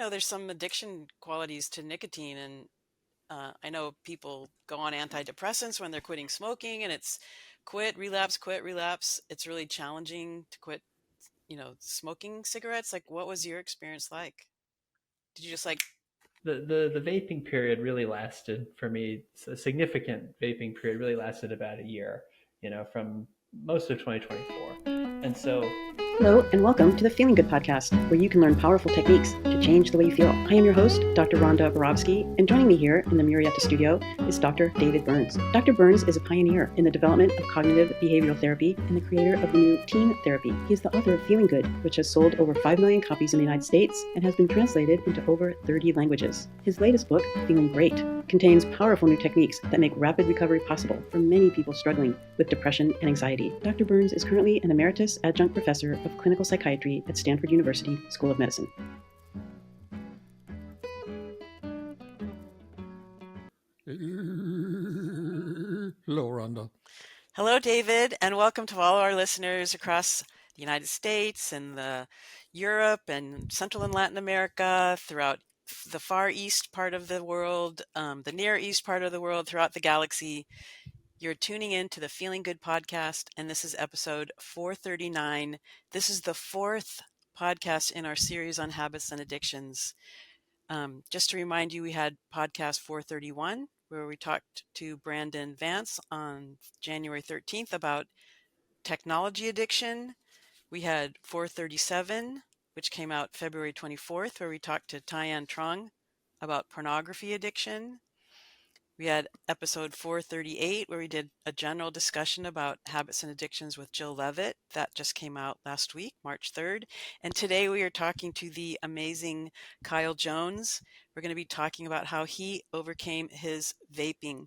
there's some addiction qualities to nicotine, and I know people go on antidepressants when they're quitting smoking, and it's quit, relapse, quit, relapse. It's really challenging to quit, smoking cigarettes. Like, what was your experience like? Did you just like, The vaping period really lasted for me. A significant vaping period really lasted about a year. From most of 2024, and so Hello, and welcome to the Feeling Good podcast, where you can learn powerful techniques to change the way you feel. I am your host, Dr. Rhonda Borowski, and joining me here in the Murrieta studio is Dr. David Burns. Dr. Burns is a pioneer in the development of cognitive behavioral therapy and the creator of the new TEAM therapy. He is the author of Feeling Good, which has sold over 5 million copies in the United States and has been translated into over 30 languages. His latest book, Feeling Great, contains powerful new techniques that make rapid recovery possible for many people struggling with depression and anxiety. Dr. Burns is currently an emeritus adjunct professor of clinical psychiatry at Stanford University School of Medicine. Hello, Rhonda. hello, David, and welcome to all our listeners across the United States and Europe and Central and Latin America, throughout the far east part of the world, the near east part of the world, throughout the galaxy. You're tuning in to the Feeling Good podcast, and this is episode 439. This is the fourth podcast in our series on habits and addictions. Just to remind you, we had podcast 431, where we talked to Brandon Vance on January 13th about technology addiction. We had 437, which came out February 24th, where we talked to Thai An Truong about pornography addiction. We had episode 438, where we did a general discussion about habits and addictions with Jill Leavitt. That just came out last week, March 3rd. And today we are talking to the amazing Kyle Jones. We're going to be talking about how he overcame his vaping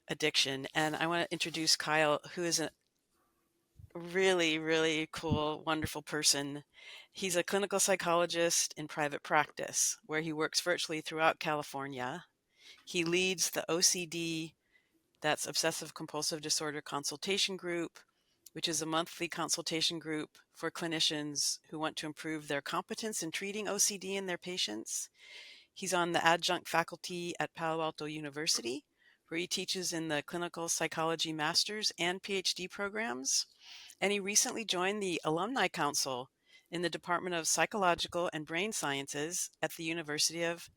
addiction. And I want to introduce Kyle, who is a really, really cool, wonderful person. He's a clinical psychologist in private practice, where he works virtually throughout California. He leads the OCD, that's Obsessive Compulsive Disorder Consultation Group, which is a monthly consultation group for clinicians who want to improve their competence in treating OCD in their patients. He's on the adjunct faculty at Palo Alto University, where he teaches in the clinical psychology master's and PhD programs. And he recently joined the Alumni Council in the Department of Psychological and Brain Sciences at the University of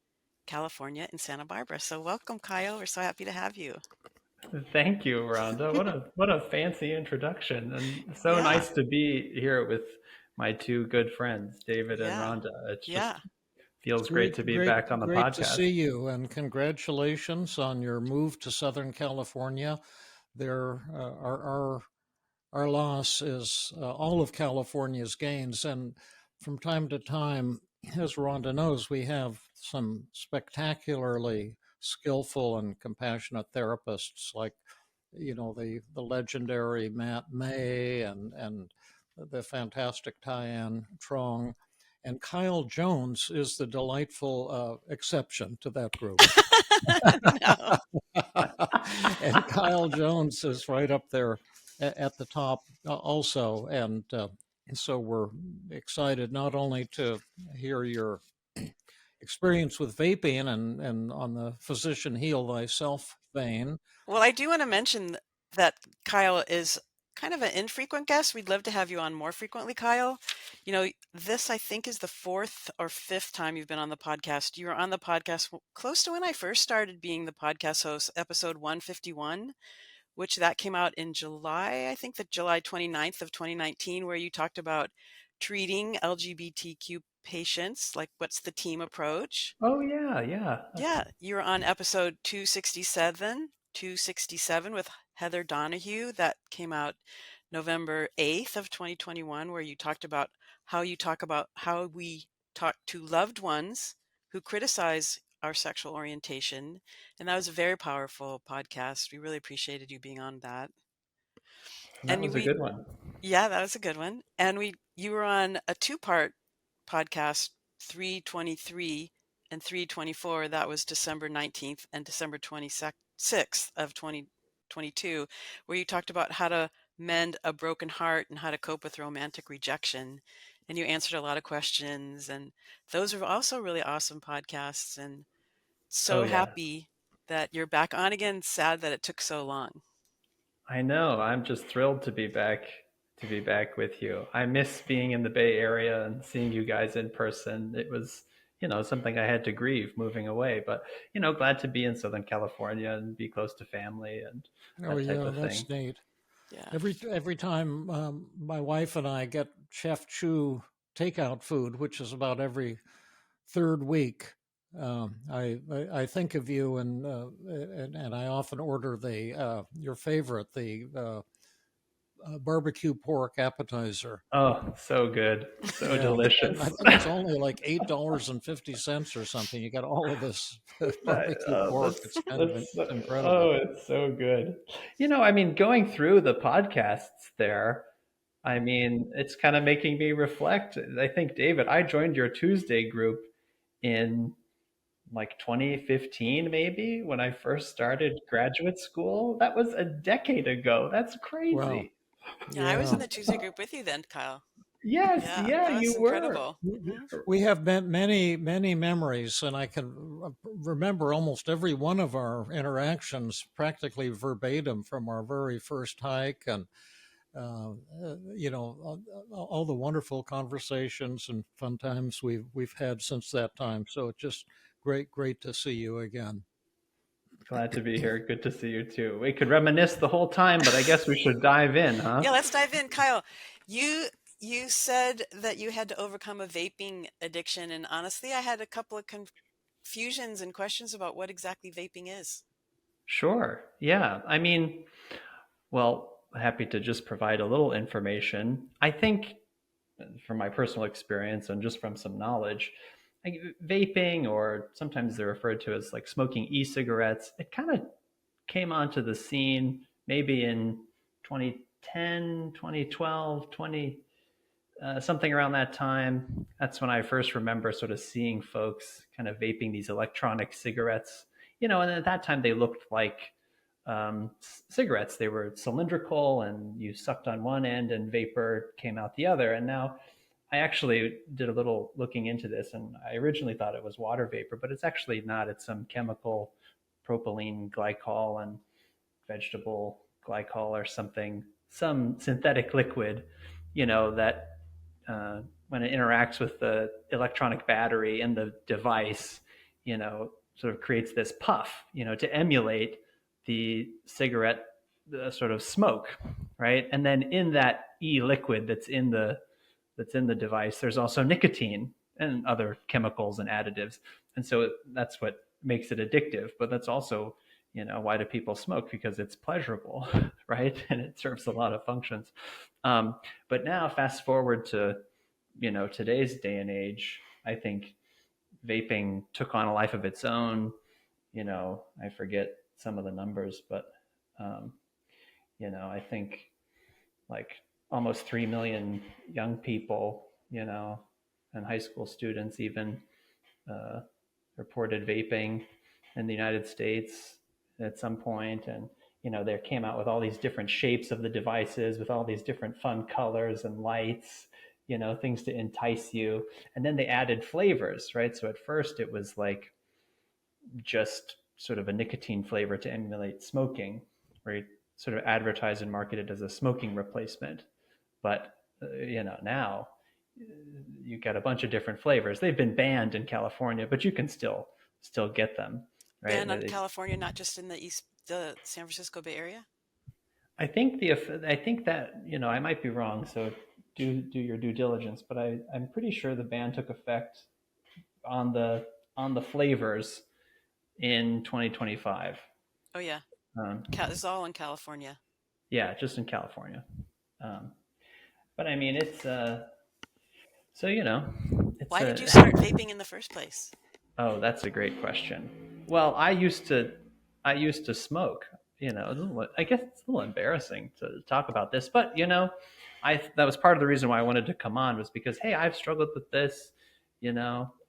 California in Santa Barbara. So welcome, Kyle. We're so happy to have you. thank you, Rhonda. What a fancy introduction, and so Yeah, nice to be here with my two good friends, David and yeah, Rhonda. It just yeah. feels great Great, to be great, back on the great to podcast. see you, and congratulations on your move to Southern California. There, our loss is all of California's gains, and from time to time, as Rhonda knows, we have some spectacularly skillful and compassionate therapists, like the legendary Matt May and the fantastic Thai An Truong. And Kyle Jones is the delightful exception to that group. No. And Kyle Jones is right up there at the top also. And so we're excited not only to hear your experience with vaping and on the physician heal thyself vein. Well, I do want to mention that Kyle is kind of an infrequent guest. We'd love to have you on more frequently, Kyle. This I think is the fourth or fifth time you've been on the podcast. You were on the podcast close to when I first started being the podcast host, episode 151, which that came out in July, I think the July 29th of 2019, where you talked about treating LGBTQ patients, like what's the team approach. Oh yeah, yeah. Yeah, you're on episode 267 with Heather Donahue. That came out November 8th of 2021, where you talked about how we talk to loved ones who criticize our sexual orientation. And that was a very powerful podcast. We really appreciated you being on that. That And was a good one. yeah, that was a good one. And you were on a two-part podcast, 323 and 324. That was December 19th and December 26th of 2022, where you talked about how to mend a broken heart and how to cope with romantic rejection. and you answered a lot of questions. And those are also really awesome podcasts. And Oh so yeah. happy that you're back on again. Sad that it took so long. I know. I'm just thrilled to be back with you. I miss being in the Bay Area and seeing you guys in person. It was, something I had to grieve moving away, but glad to be in Southern California and be close to family and Oh that type yeah, of that's thing. neat. Yeah. Every time my wife and I get Chef Chu takeout food, which is about every third week, I think of you, and I often order the your favorite, the barbecue pork appetizer. Oh, so good. So Yeah, and I delicious. think it's only like $8.50 or something. You got all of this barbecue pork. It's kind of it's incredible. Oh, it's so good. I mean, going through the podcasts there, I mean, it's kind of making me reflect. I think, David, I joined your Tuesday group in like 2015, maybe when I first started graduate school. That was a decade ago. That's Wow. crazy. Yeah, I was in Yeah. the Tuesday group with you then, Kyle. Yes, Yeah, yeah, that was you were. incredible. We have many memories, and I can remember almost every one of our interactions practically verbatim from our very first hike, and all the wonderful conversations and fun times we've had since that time. So it's just great to see you again. Glad to be here. Good to see you too. We could reminisce the whole time, but I guess we should dive in, huh? Yeah, let's dive in. Kyle, you you said that you had to overcome a vaping addiction, and honestly, I had a couple of confusions and questions about what exactly vaping is. Sure. Yeah. I mean, well, happy to just provide a little information. I think from my personal experience and just from some knowledge, like vaping, or sometimes they're referred to as like smoking e-cigarettes, it kind of came onto the scene maybe in 2010, 2012, 20, something around that time. That's when I first remember sort of seeing folks kind of vaping these electronic cigarettes, and at that time they looked like cigarettes. They were cylindrical and you sucked on one end and vapor came out the other. And now I actually did a little looking into this, and I originally thought it was water vapor, but it's actually not. It's some chemical propylene glycol and vegetable glycol or something, some synthetic liquid, that when it interacts with the electronic battery in the device, sort of creates this puff, to emulate the cigarette, the sort of smoke, right? And then in that e-liquid that's in the device, there's also nicotine and other chemicals and additives. And so that's what makes it addictive. But that's also, why do people smoke? Because it's pleasurable, right? And it serves a lot of functions. But now, fast forward to, today's day and age, I think vaping took on a life of its own. I forget some of the numbers, but, I think like almost 3 million young people, and high school students even uh, reported vaping in the United States at some point. And, they came out with all these different shapes of the devices with all these different fun colors and lights, things to entice you. And then they added flavors, right? So at first it was like just sort of a nicotine flavor to emulate smoking, right? Sort of advertised and marketed as a smoking replacement. But now you get a bunch of different flavors. They've been banned in California, but you can still get them, right? Banned on California, not just in the San Francisco Bay Area. I think that I might be wrong, so do your due diligence. But I'm pretty sure the ban took effect on the flavors in 2025. Oh yeah, Um, This is all in California. yeah, just in California. Um, but I mean, it's so it's Why did a you start vaping in the first place? Oh, that's a great question. Well, I used to smoke. I guess it's a little embarrassing to talk about this, but that was part of the reason why I wanted to come on, was because, hey, I've struggled with this.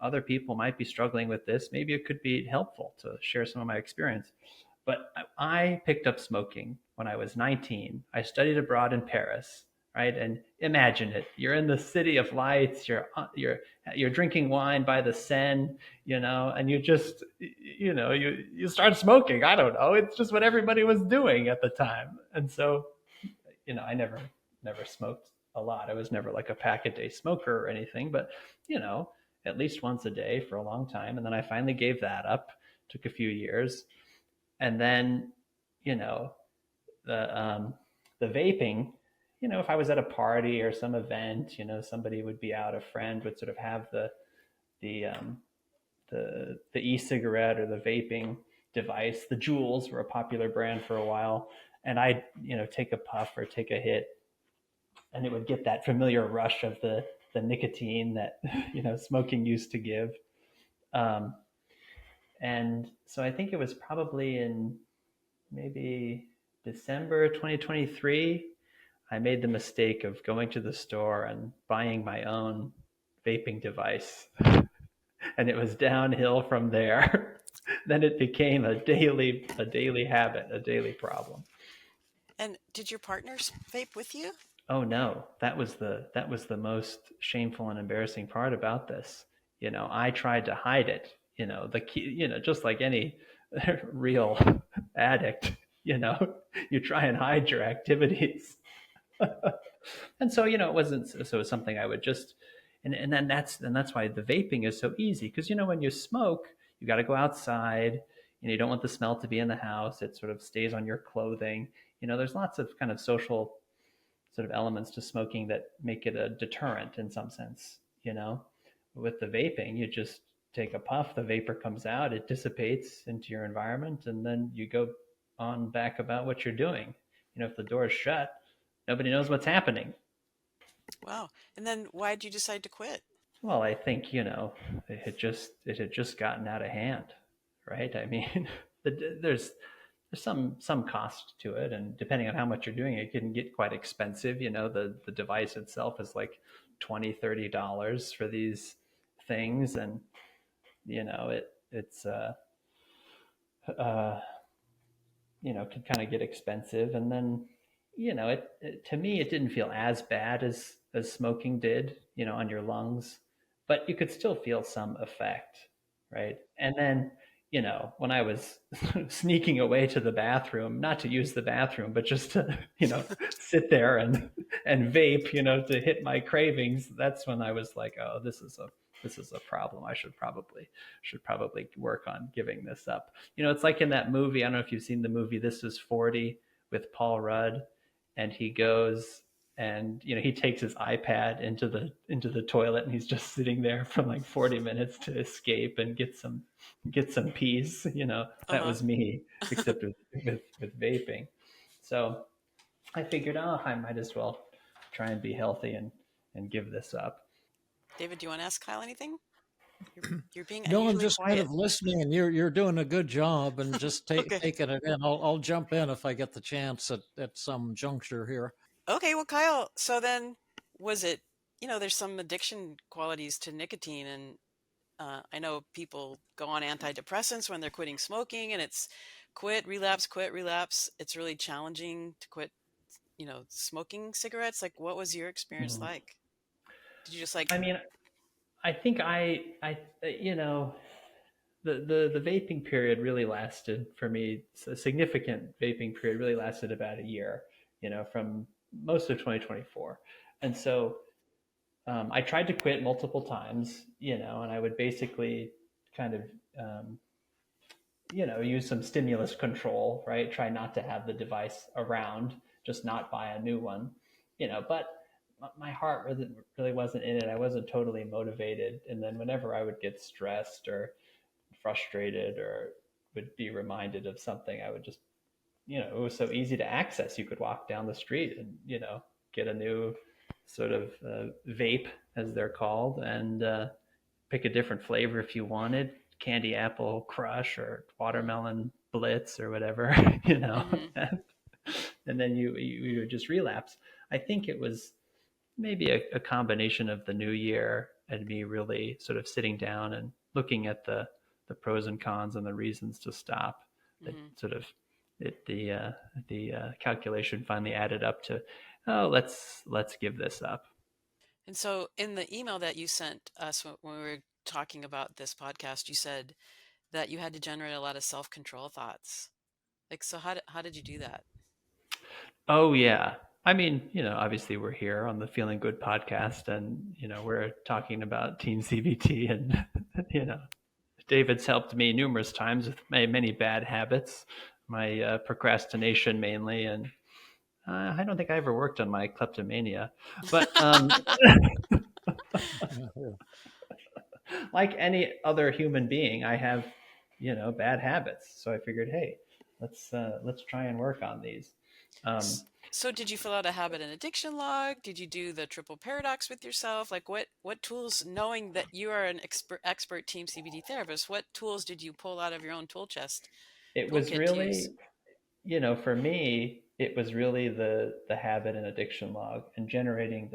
Other people might be struggling with this. Maybe it could be helpful to share some of my experience. But I picked up smoking when I was 19. I studied abroad in Paris. right? And imagine it. You're in the city of lights. You're drinking wine by the Seine, and you just, you start smoking. I don't know. It's just what everybody was doing at the time. And so, I never smoked a lot. I was never like a pack a day smoker or anything, but at least once a day for a long time. And then I finally gave that up. Took a few years, and then, you know, the the vaping. If I was at a party or some event, somebody would be out, a friend would sort of have the the e-cigarette or the vaping device. The Juuls were a popular brand for a while, and I'd take a puff or take a hit, and it would get that familiar rush of the nicotine that smoking used to give. Um, and so I think it was probably in maybe December 2023, I made the mistake of going to the store and buying my own vaping device. And it was downhill from there. Then it became a daily habit, a daily problem. And did your partners vape with you? Oh no, that was the most shameful and embarrassing part about this. I tried to hide it. The key, just like any real addict, you try and hide your activities. And so, it wasn't, so it was something I would just, and then that's why the vaping is so easy. Because, when you smoke, you got to go outside, you don't want the smell to be in the house. It sort of stays on your clothing. There's lots of kind of social sort of elements to smoking that make it a deterrent in some sense. With the vaping, you just take a puff, the vapor comes out, it dissipates into your environment, and then you go on back about what you're doing. If the door is shut, nobody knows what's happening. Wow. And then why did you decide to quit? Well, I think, it had just gotten out of hand, right? I mean, there's some cost to it, and depending on how much you're doing, it can get quite expensive. The device itself is like $20-$30 for these things, and it's uh can kind of get expensive. And then to me, it didn't feel as bad as smoking did, on your lungs, but you could still feel some effect, right? And then when I was sneaking away to the bathroom, not to use the bathroom, but just to sit there and vape, to hit my cravings, that's when I was like, oh, this is a problem. I should probably work on giving this up. It's like in that movie. I don't know if you've seen the movie This Is 40 with Paul Rudd, and he goes and he takes his iPad into the toilet, and he's just sitting there for like 40 minutes to escape and get some peace. That Uh-huh. was me, except with vaping. So I figured, oh, I might as well try and be healthy and give this up. David, do you want to ask Kyle anything? You're, you're being No, I'm unusually just kind quiet. of listening, and you're doing a good job, and just Okay. taking it in. I'll jump in if I get the chance at some juncture here. Okay, well, Kyle, so then was it, there's some addiction qualities to nicotine, and I know people go on antidepressants when they're quitting smoking, and it's quit, relapse, quit, relapse. It's really challenging to quit, smoking cigarettes. Like, what was your experience Mhm. like? Did you just like, I mean, I think the vaping period really lasted for me. A significant vaping period really lasted about a year. From most of 2024, and so I tried to quit multiple times. And I would basically kind of um, use some stimulus control, right? Try not to have the device around, just not buy a new one. But my heart really wasn't in it. I wasn't totally motivated. And then whenever I would get stressed or frustrated or would be reminded of something, I would just, it was so easy to access. You could walk down the street and, get a new sort of vape, as they're called, and pick a different flavor if you wanted, candy apple crush or watermelon blitz or whatever, mm-hmm, and then you would just relapse. I think it was maybe a combination of the new year and me really sort of sitting down and looking at the pros and cons and the reasons to stop, that mm-hmm. sort of the calculation finally added up to oh, let's give this up. And so in the email that you sent us when we were talking about this podcast, you said that you had to generate a lot of self-control thoughts. Like, so how did you do that? Oh yeah. I mean, obviously we're here on the Feeling Good podcast, and we're talking about Team CBT, and you know, David's helped me numerous times with many bad habits, my procrastination mainly, and I don't think I ever worked on my kleptomania, but like any other human being, I have, bad habits. So I figured, hey, let's try and work on these. Um, So did you fill out a habit and addiction log? Did you do the triple paradox with yourself? Like what tools, knowing that you are an expert Team CBT therapist, what tools did you pull out of your own it was toolkit to use? really, for me, it was really the habit and addiction log and generating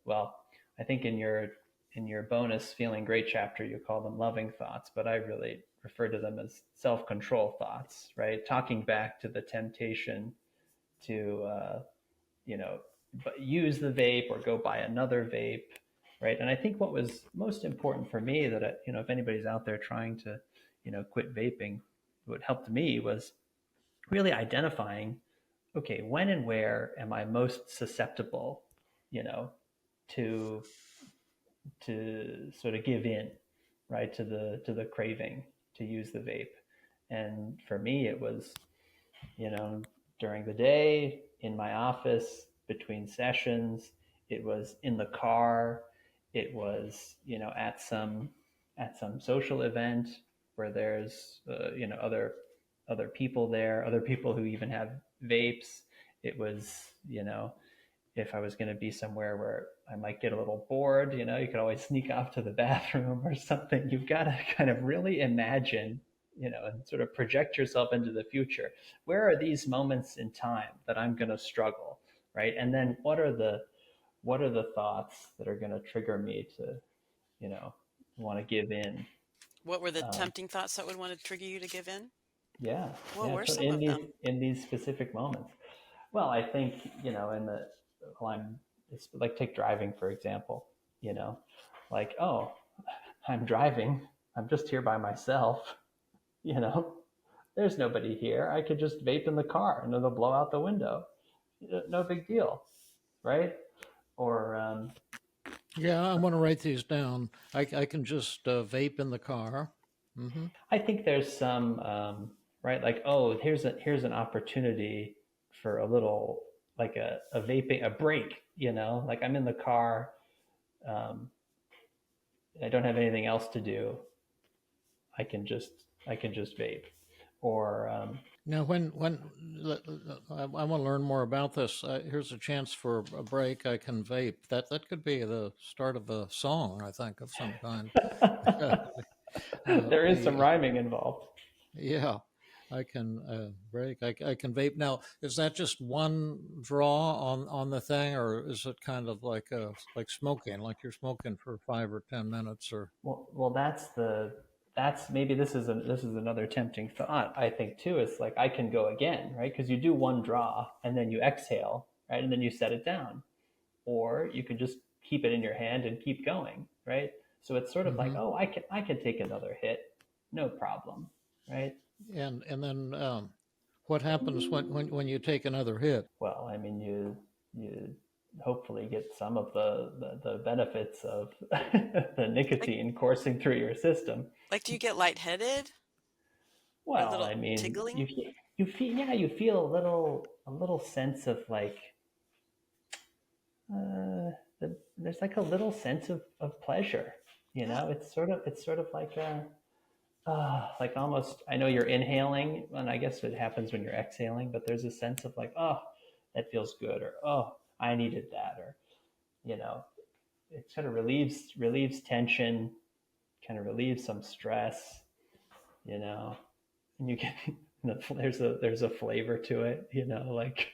well, I think in your bonus feeling great chapter you call them loving thoughts, but I really refer to them as self-control thoughts, right? Talking back to the temptation to use the vape or go buy another vape, right? And I think what was most important for me that if anybody's out there trying to quit vaping, what helped me was really identifying, okay, when and where am I most susceptible, you know, to sort of give in, right, to the craving to use the vape. And for me, it was, during the day, in my office, between sessions, it was in the car, it was, at some social event where there's, other people there, other people who even have vapes. It was, if I was going to be somewhere where I might get a little bored, you could always sneak off to the bathroom or something. You've got to kind of really imagine, and sort of project yourself into the future. Where are these moments in time that I'm going to struggle, right? And then what are the thoughts that are going to trigger me to, you know, want to give in? What were the Um, tempting thoughts that would want to trigger you to give in? yeah, What yeah. were So some in of these them? in these specific moments, well, I think in the well, it's like take driving for example. You know, like oh, I'm driving. I'm just here by myself. You know, there's nobody here. I could just vape in the car and it'll blow out the window. No big deal, right? Or Yeah, I want to write these down. I can just vape in the car. Hmm. I think there's some right, like oh, here's an opportunity for a little like a vaping a break. Like I'm in the car, um, I don't have anything else to do. I can just I can just vape, or Now, I want to learn more about this. Here's a chance for a break. I can vape. That could be the start of a song, I think, of some kind. there is some The rhyming involved. Yeah, I can break. I can vape. Now, is that just one draw on the thing, or is it kind of like smoking, like you're smoking for 5 or 10 minutes, or? Well, that's maybe this is another tempting thought I think too. Is like I can go again, right? Because you do one draw and then you exhale, right, and then you set it down, or you can just keep it in your hand and keep going, right? So it's sort of like, Hmm. oh, I can take another hit, no problem, right? And then what happens when you take another hit? Well, I mean, you hopefully get some of the benefits of the Like nicotine coursing through your system. do you get lightheaded or a Well, little I mean, tickling? you feel a little sense of like there's like a little sense of pleasure. Yeah. It's sort of like almost, I know you're inhaling, and I guess it happens when you're exhaling, but there's a sense of like, oh, that feels good, or oh, I needed that, or you know, it sort of relieves tension, kind of relieves some stress, you know, and you get there's a flavor to it, like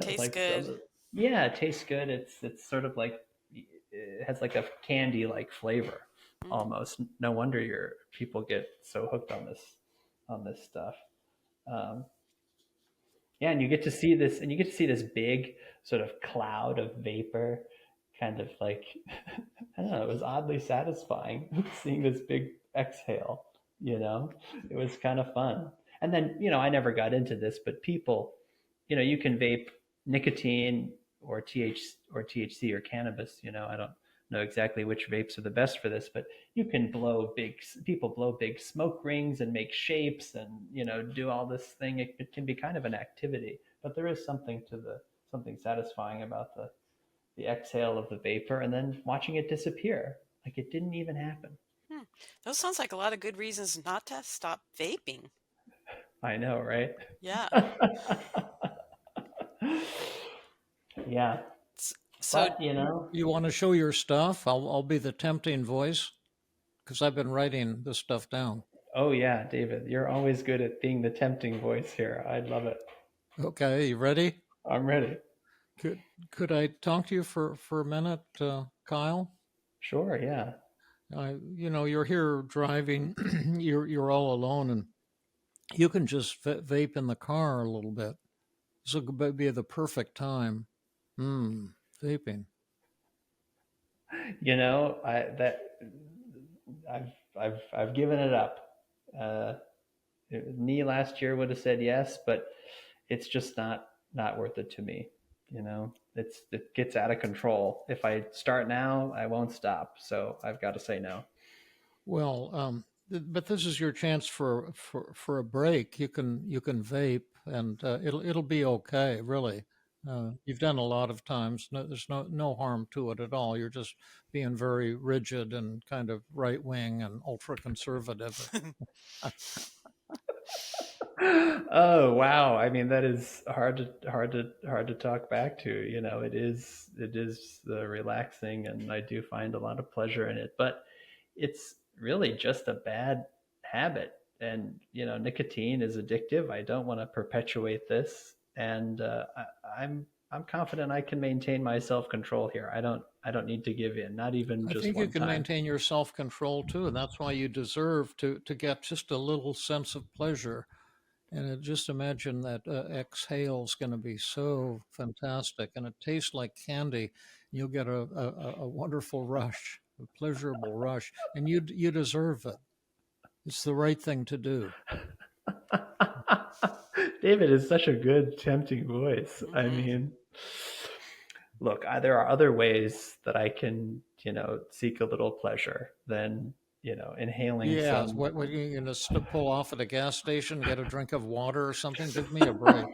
Tastes like good. some, yeah, it tastes good. It's sort of like it has like a candy like flavor Mm. almost. No wonder your people get so hooked on this stuff. Um, Yeah, and you get to see this, and you get to see this big sort of cloud of vapor, kind of like I don't know. It was oddly satisfying seeing this big exhale. It was kind of fun. And then I never got into this, but people, you can vape nicotine or THC or cannabis. I don't know exactly which vapes are the best for this, but you can people blow big smoke rings and make shapes and do all this thing. It can be kind of an activity, but there is something satisfying about the exhale of the vapor and then watching it disappear like it didn't even happen. Hmm. Those sounds like a lot of good reasons not to stop vaping. I know, right? Yeah. Yeah, So, but You want to show your stuff? I'll be the tempting voice because I've been writing this stuff down. oh yeah, David, you're always good at being the tempting voice here. I love it. Okay, you ready? I'm ready. Could could I talk to you for a minute, Kyle? Sure, yeah. You're here driving. You're all alone, and you can just vape in the car a little bit. This will be the perfect time. Hmm, vaping. I that I've given it up. Uh, Me last year would have said yes, but it's just not worth it to me. It gets out of control. If I start now, I won't stop. So I've got to say no. Well, but this is your chance for a break. You can vape, and it'll be okay. Really, you've done a lot of times. No, there's no harm to it at all. You're just being very rigid and kind of right wing and ultra conservative. Oh wow! I mean, that is hard to talk back to. It is relaxing, and I do find a lot of pleasure in it. But it's really just a bad habit, and nicotine is addictive. I don't want to perpetuate this, and I'm confident I can maintain my self control here. I don't need to give in, not even I just think you one can time. maintain your self control too, and that's why you deserve to get just a little sense of pleasure. And just imagine that exhale is going to be so fantastic, and it tastes like candy. You'll get a wonderful rush, a pleasurable rush, and you deserve it. It's the right thing to do. David is such a good, tempting voice. I mhm. mean, look, there are other ways that I can, seek a little pleasure than, inhaling Yeah, some. what you going to pull off at a gas station, get a drink of water or something? Give me a break.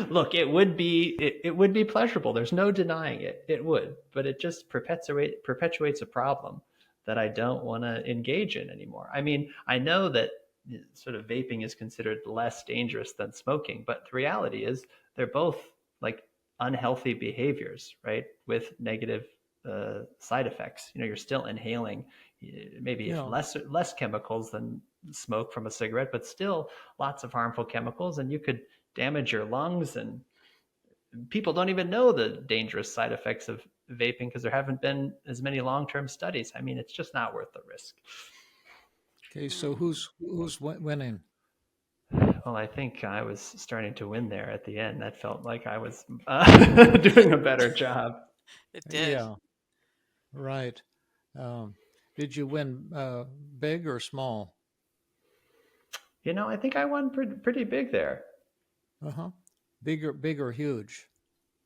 Look, it would be pleasurable. There's no denying it. It would, but it just perpetuates a problem that I don't want to engage in anymore. I mean, I know that sort of vaping is considered less dangerous than smoking, but the reality is they're both like unhealthy behaviors, right? With negative side effects. You're still inhaling maybe if Yeah. less chemicals than smoke from a cigarette, but still lots of harmful chemicals, and you could damage your lungs. And people don't even know the dangerous side effects of vaping because there haven't been as many long-term studies. I mean, it's just not worth the risk. Okay, Hmm. so who's winning? Well, I think I was starting to win there at the end. That felt like I was doing a better job. It did. Yeah, right. Um, did you win big or small? I think I won pretty big there. Uh-huh. Big or huge?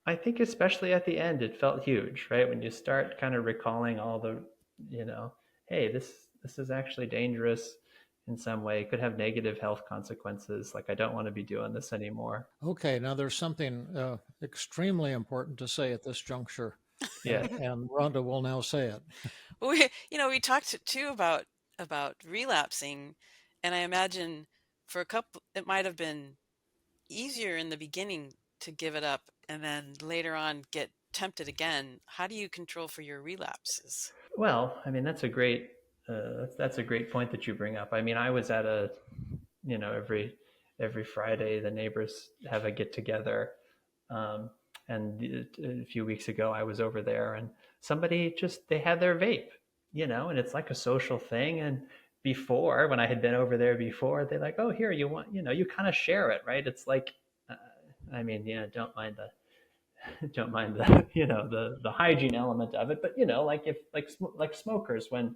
I think especially at the end, it felt huge, right? When you start kind of recalling all the, hey, this is actually dangerous in some way. It could have negative health consequences. Like I don't want to be doing this anymore. Okay, now there's something extremely important to say at this juncture, Yes. and Rhonda will now say it. We talked too about relapsing, and I imagine for a couple, it might have been easier in the beginning to give it up and then later on get tempted again. How do you control for your relapses? Well, I mean, that's a great point that you bring up. I mean, I was at every Friday the neighbors have a get together, um, and a few weeks ago I was over there and somebody just they had their vape, and it's like a social thing, and before, when I had been over there before, they're like, oh, here, you want, you kind of share it, right? It's like, uh, I mean, don't mind don't mind the, the hygiene element of it, but like if like smokers, when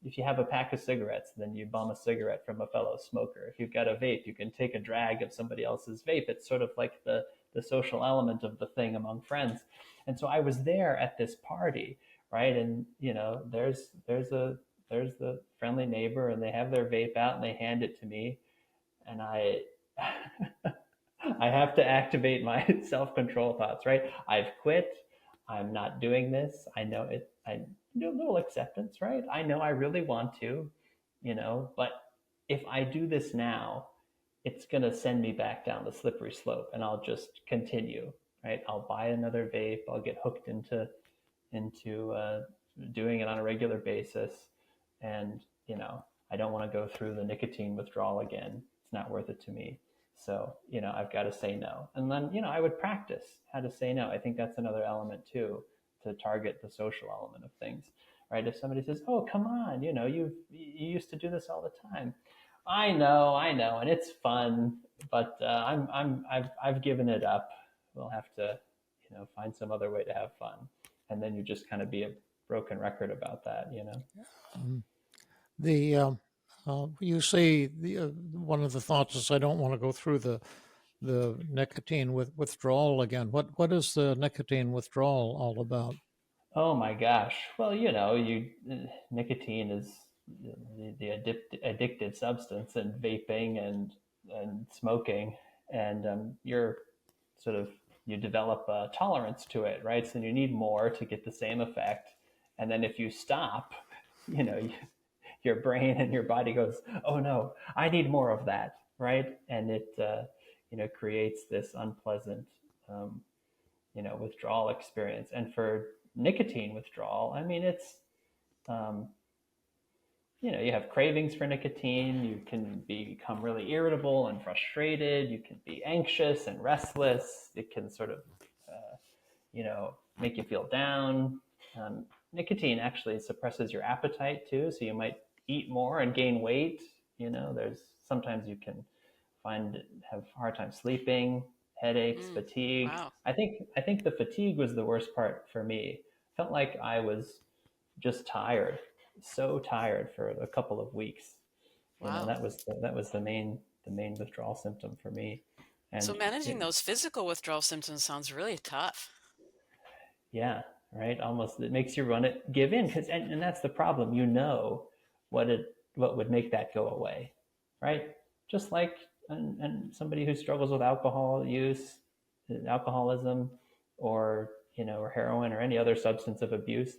if you have a pack of cigarettes, then you bum a cigarette from a fellow smoker. If you've got a vape, you can take a drag of somebody else's vape. It's sort of like the social element of the thing among friends. And so I was there at this party, right? And there's the friendly neighbor, and they have their vape out and they hand it to me, and I I have to activate my self-control thoughts, right? I've quit. I'm not doing this. I know it. I do a little acceptance, right? I know I really want to, but if I do this now, it's going to send me back down the slippery slope, and I'll just continue, right? I'll buy another vape. I'll get hooked into doing it on a regular basis, and I don't want to go through the nicotine withdrawal again. It's not worth it to me. So, I've got to say no. And then, I would practice how to say no. I think that's another element too, to target the social element of things, right? If somebody says, oh, come on, you used to do this all the time. I know, and it's fun, but I've given it up. We'll have to, find some other way to have fun. And then you just kind of be a broken record about that. Um, the You say one of the thoughts is I don't want to go through the nicotine withdrawal again. What is the nicotine withdrawal all about? Oh my gosh. Well, nicotine is the addicted substance, and vaping and smoking, and you're sort of you develop a tolerance to it, right? So you need more to get the same effect, and then if you stop, you know, your brain and your body goes, "Oh no, I need more of that," right? And it creates this unpleasant um, withdrawal experience. And for nicotine withdrawal, I mean, it's um, you have cravings for nicotine. You can become really irritable and frustrated. You can be anxious and restless. It can sort of make you feel down. Nicotine actually suppresses your appetite too, so you might eat more and gain weight. There's sometimes you can have a hard time sleeping, headaches, Mm, fatigue. wow. I think the fatigue was the worst part for me. Felt like I was just tired, so tired for a couple of weeks. Wow. That was the main withdrawal symptom for me. So And managing those physical withdrawal symptoms sounds really tough. yeah, right. Almost it makes you run it, give in, because and that's the problem. What would make that go away, right? Just like and somebody who struggles with alcohol use, alcoholism, or heroin or any other substance of abuse,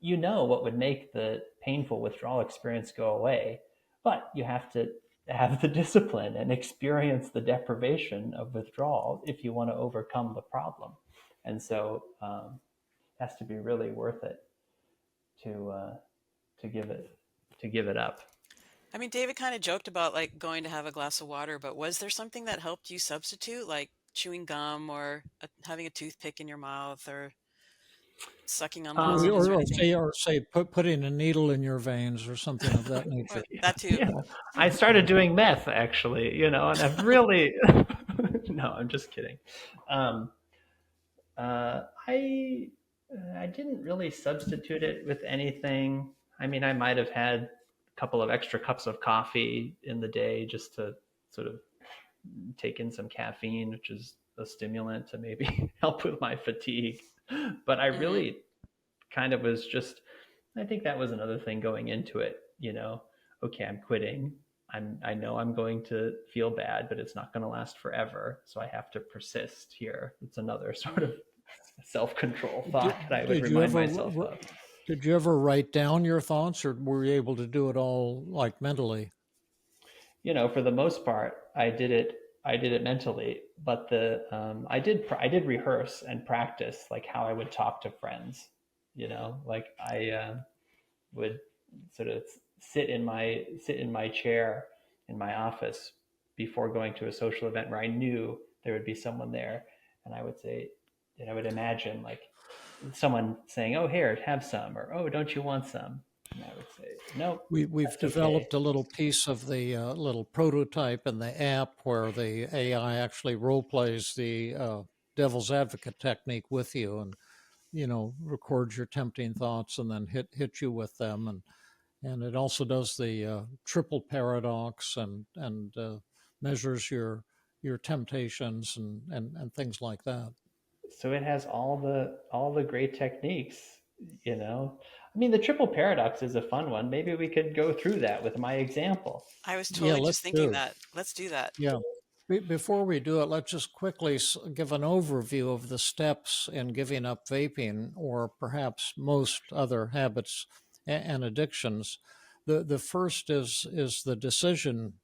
what would make the painful withdrawal experience go away, but you have to have the discipline and experience the deprivation of withdrawal if you want to overcome the problem. And so it has to be really worth it to to give it to give it up. I mean, David kind of joked about like going to have a glass of water, but was there something that helped you substitute, like chewing gum or having a toothpick in your mouth or sucking on Or, lozenges or or, or anything? say putting a needle in your veins or something of that Or nature. that too. Yeah, I started doing meth actually, and I've really no, I'm just kidding. Um, I didn't really substitute it with anything. I mean, I might have had a couple of extra cups of coffee in the day just to sort of take in some caffeine, which is a stimulant to maybe help with my fatigue. But I Hmm. really kind of was just, I think that was another thing going into it, okay, I'm quitting. I know I'm going to feel bad, but it's not going to last forever. So I have to persist here. It's another sort of Mm. self-control Did, thought that I would did you remind ever myself of. did you ever write down your thoughts, or were you able to do it all like mentally? For the most part, I did it mentally, but I did rehearse and practice like how I would talk to friends. Like I would sort of sit in my chair in my office before going to a social event where I knew there would be someone there, and I would say, and I would imagine like someone saying, "Oh, here, have some," or "Oh, don't you want some?" And I would say, nope, We've that's okay. developed a little piece of the little prototype in the app where the AI actually role plays the devil's advocate technique with you, and records your tempting thoughts and then hit you with them, and it also does the triple paradox and measures your temptations and things like that. So it has all the great techniques, you know. I mean, the triple paradox is a fun one. Maybe we could go through that with my example. I was Yeah, totally let's just thinking do. that. Let's do that. Yeah. Before we do it, let's just quickly give an overview of the steps in giving up vaping, or perhaps most other habits and addictions. The first is the decision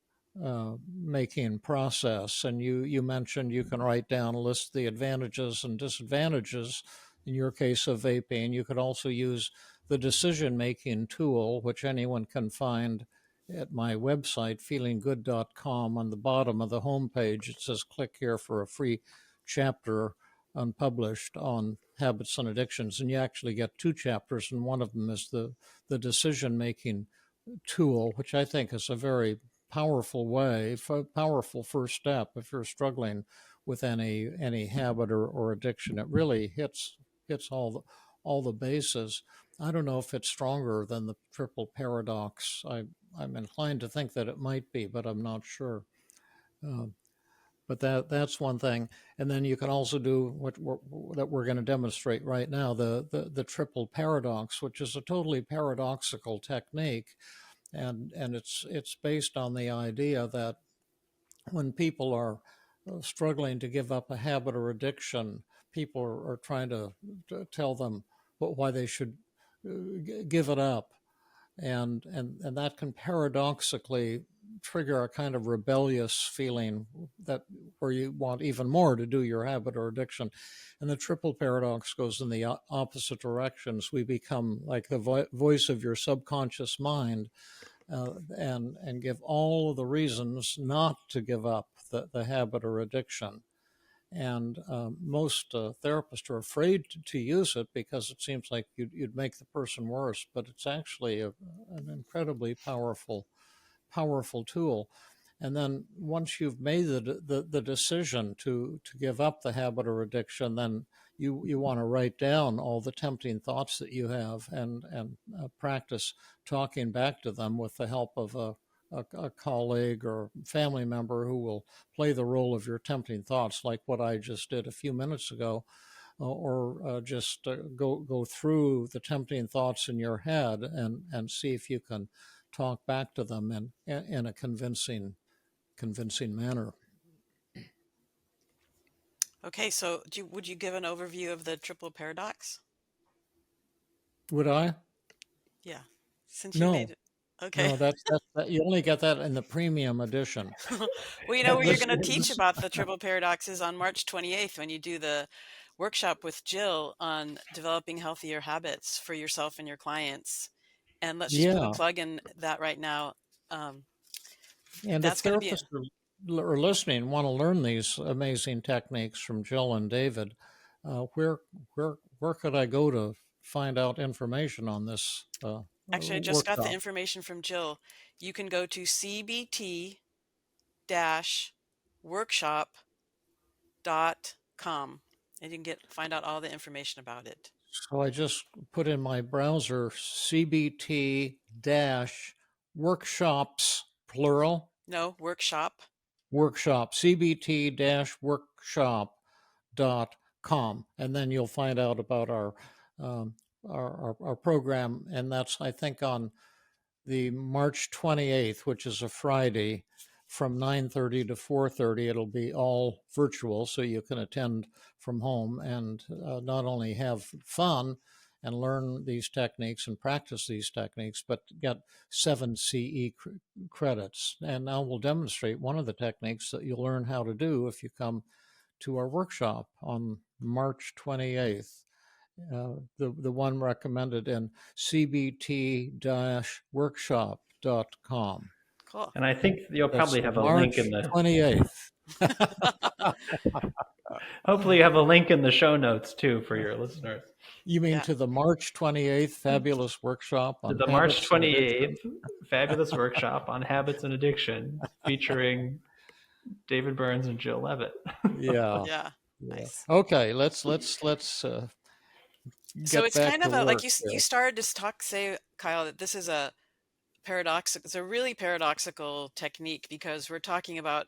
making process, and you mentioned you can write down, list the advantages and disadvantages. In your case of vaping, you could also use the decision making tool, which anyone can find at my website, feelinggood.com. On the bottom of the homepage, it says click here for a free chapter unpublished on habits and addictions. And you actually get two chapters, and one of them is the decision making tool, which I think is a very powerful way, powerful first step if you're struggling with any habit or addiction. It really hits all the bases. I don't know if it's stronger than the triple paradox. I'm inclined to think that it might be, but I'm not sure. Uh, but that's one thing, and then you can also do that we're going to demonstrate right now, the triple paradox, which is a totally paradoxical technique, and it's based on the idea that when people are struggling to give up a habit or addiction, people are trying to tell them why they should give it up, and that can paradoxically trigger a kind of rebellious feeling that where you want even more to do your habit or addiction. And the triple paradox goes in the opposite directions. We become like the voice of your subconscious mind, and give all of the reasons not to give up the habit or addiction. And most therapists are afraid to use it because it seems like you'd make the person worse, but it's actually an incredibly powerful tool. And then once you've made the decision to give up the habit or addiction, then you want to write down all the tempting thoughts that you have, and practice talking back to them with the help of a colleague or family member who will play the role of your tempting thoughts, like what I just did a few minutes ago, or just go through the tempting thoughts in your head and see if you can talk back to them in a convincing manner. Okay, so would you give an overview of the triple paradox? Would I? Yeah, since you made No, it. Okay. no, that you only get that in the premium edition. Well, you know where you're This, going to teach this, about the triple paradoxes on March 28th when you do the workshop with Jill on developing healthier habits for yourself and your clients. And let's just put a yeah, plug in that right now. Um, and if that's going to be therapists are listening, want to learn these amazing techniques from Jill and David, where where could I go to find out information on this actually, I just got the workshop? information from Jill. You can go to cbt-workshop.com and you can find out all the information about it. So I just put in my browser CBT workshops, plural, No, workshop. CBT workshop.com. And then you'll find out about our program. And that's, I think, on the March 28th, which is a Friday, from 9:30 to 4:30. It'll be all virtual, so you can attend from home and not only have fun and learn these techniques and practice these techniques, but get 7 CE credits. And now we'll demonstrate one of the techniques that you'll learn how to do if you come to our workshop on March 28th. The one recommended in cbt-workshop.com. Cool. And I think you'll That's probably have a link in March the 28th. hopefully you have a link in the show notes too for your listeners. You mean Yeah. to the March 28th fabulous workshop To on the March habits and addiction? 28th fabulous workshop on habits and addiction featuring David Burns and Jill Leavitt. Yeah, Yeah. yeah. Nice. Okay, let's So get it's back kind to of a, like work you here. started to talk, say, Kyle, that this is a paradoxical, it's a really paradoxical technique because we're talking about,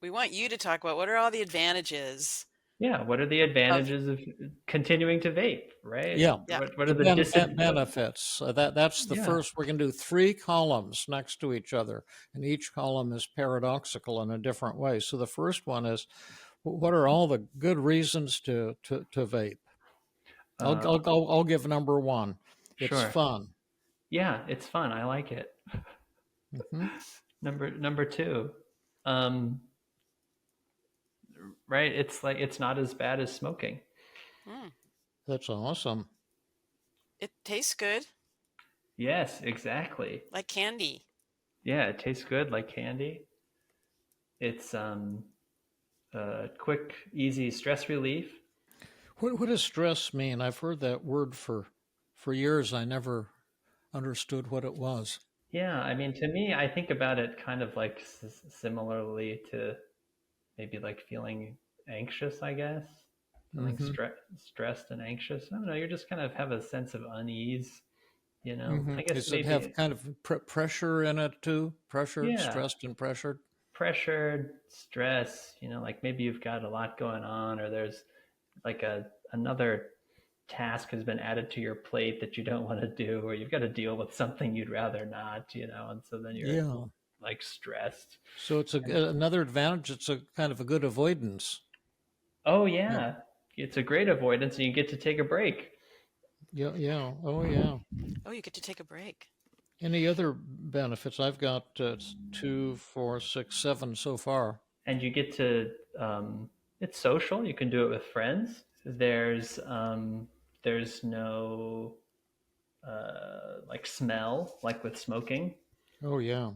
we want you to talk about what are all the advantages Yeah, what are the of, advantages of continuing to vape, right? Yeah, yeah. What are the the benefits. That's the yeah. first. We're going to do three columns next to each other, and each column is paradoxical in a different way. So the first one is, what are all the good reasons to vape? Uh, I'll give number one. It's sure. fun. Yeah, it's fun. I like it. Hmm. Number two, um, right? It's like it's not as bad as smoking. Mm, That's awesome. it tastes good, Yes, exactly. like candy. Yeah, it tastes good like candy. It's quick, easy stress relief. What does stress mean? I've heard that word for years. I never understood what it was. Yeah, I mean, to me, I think about it kind of like similarly to maybe like feeling anxious, I guess. Feeling Hmm. stressed and anxious. I don't know. You just kind of have a sense of unease, you know? I guess Does it have maybe, kind of pressure in it too? Pressured, yeah, stressed, and pressured. pressured, stress, like maybe you've got a lot going on or there's like another task has been added to your plate that you don't want to do, or you've got to deal with something you'd rather not, and so then you're Yeah. like stressed. So it's And another advantage. It's a kind of a good avoidance. oh Yeah. yeah, it's a great avoidance, and you get to take a break, Yeah. Yeah. Oh yeah. Oh, you get to take a break. Any other benefits? I've got 2, 4, 6, 7 so far. and you get to. It's social. You can do it with friends. There's no like smell like with smoking. Oh yeah.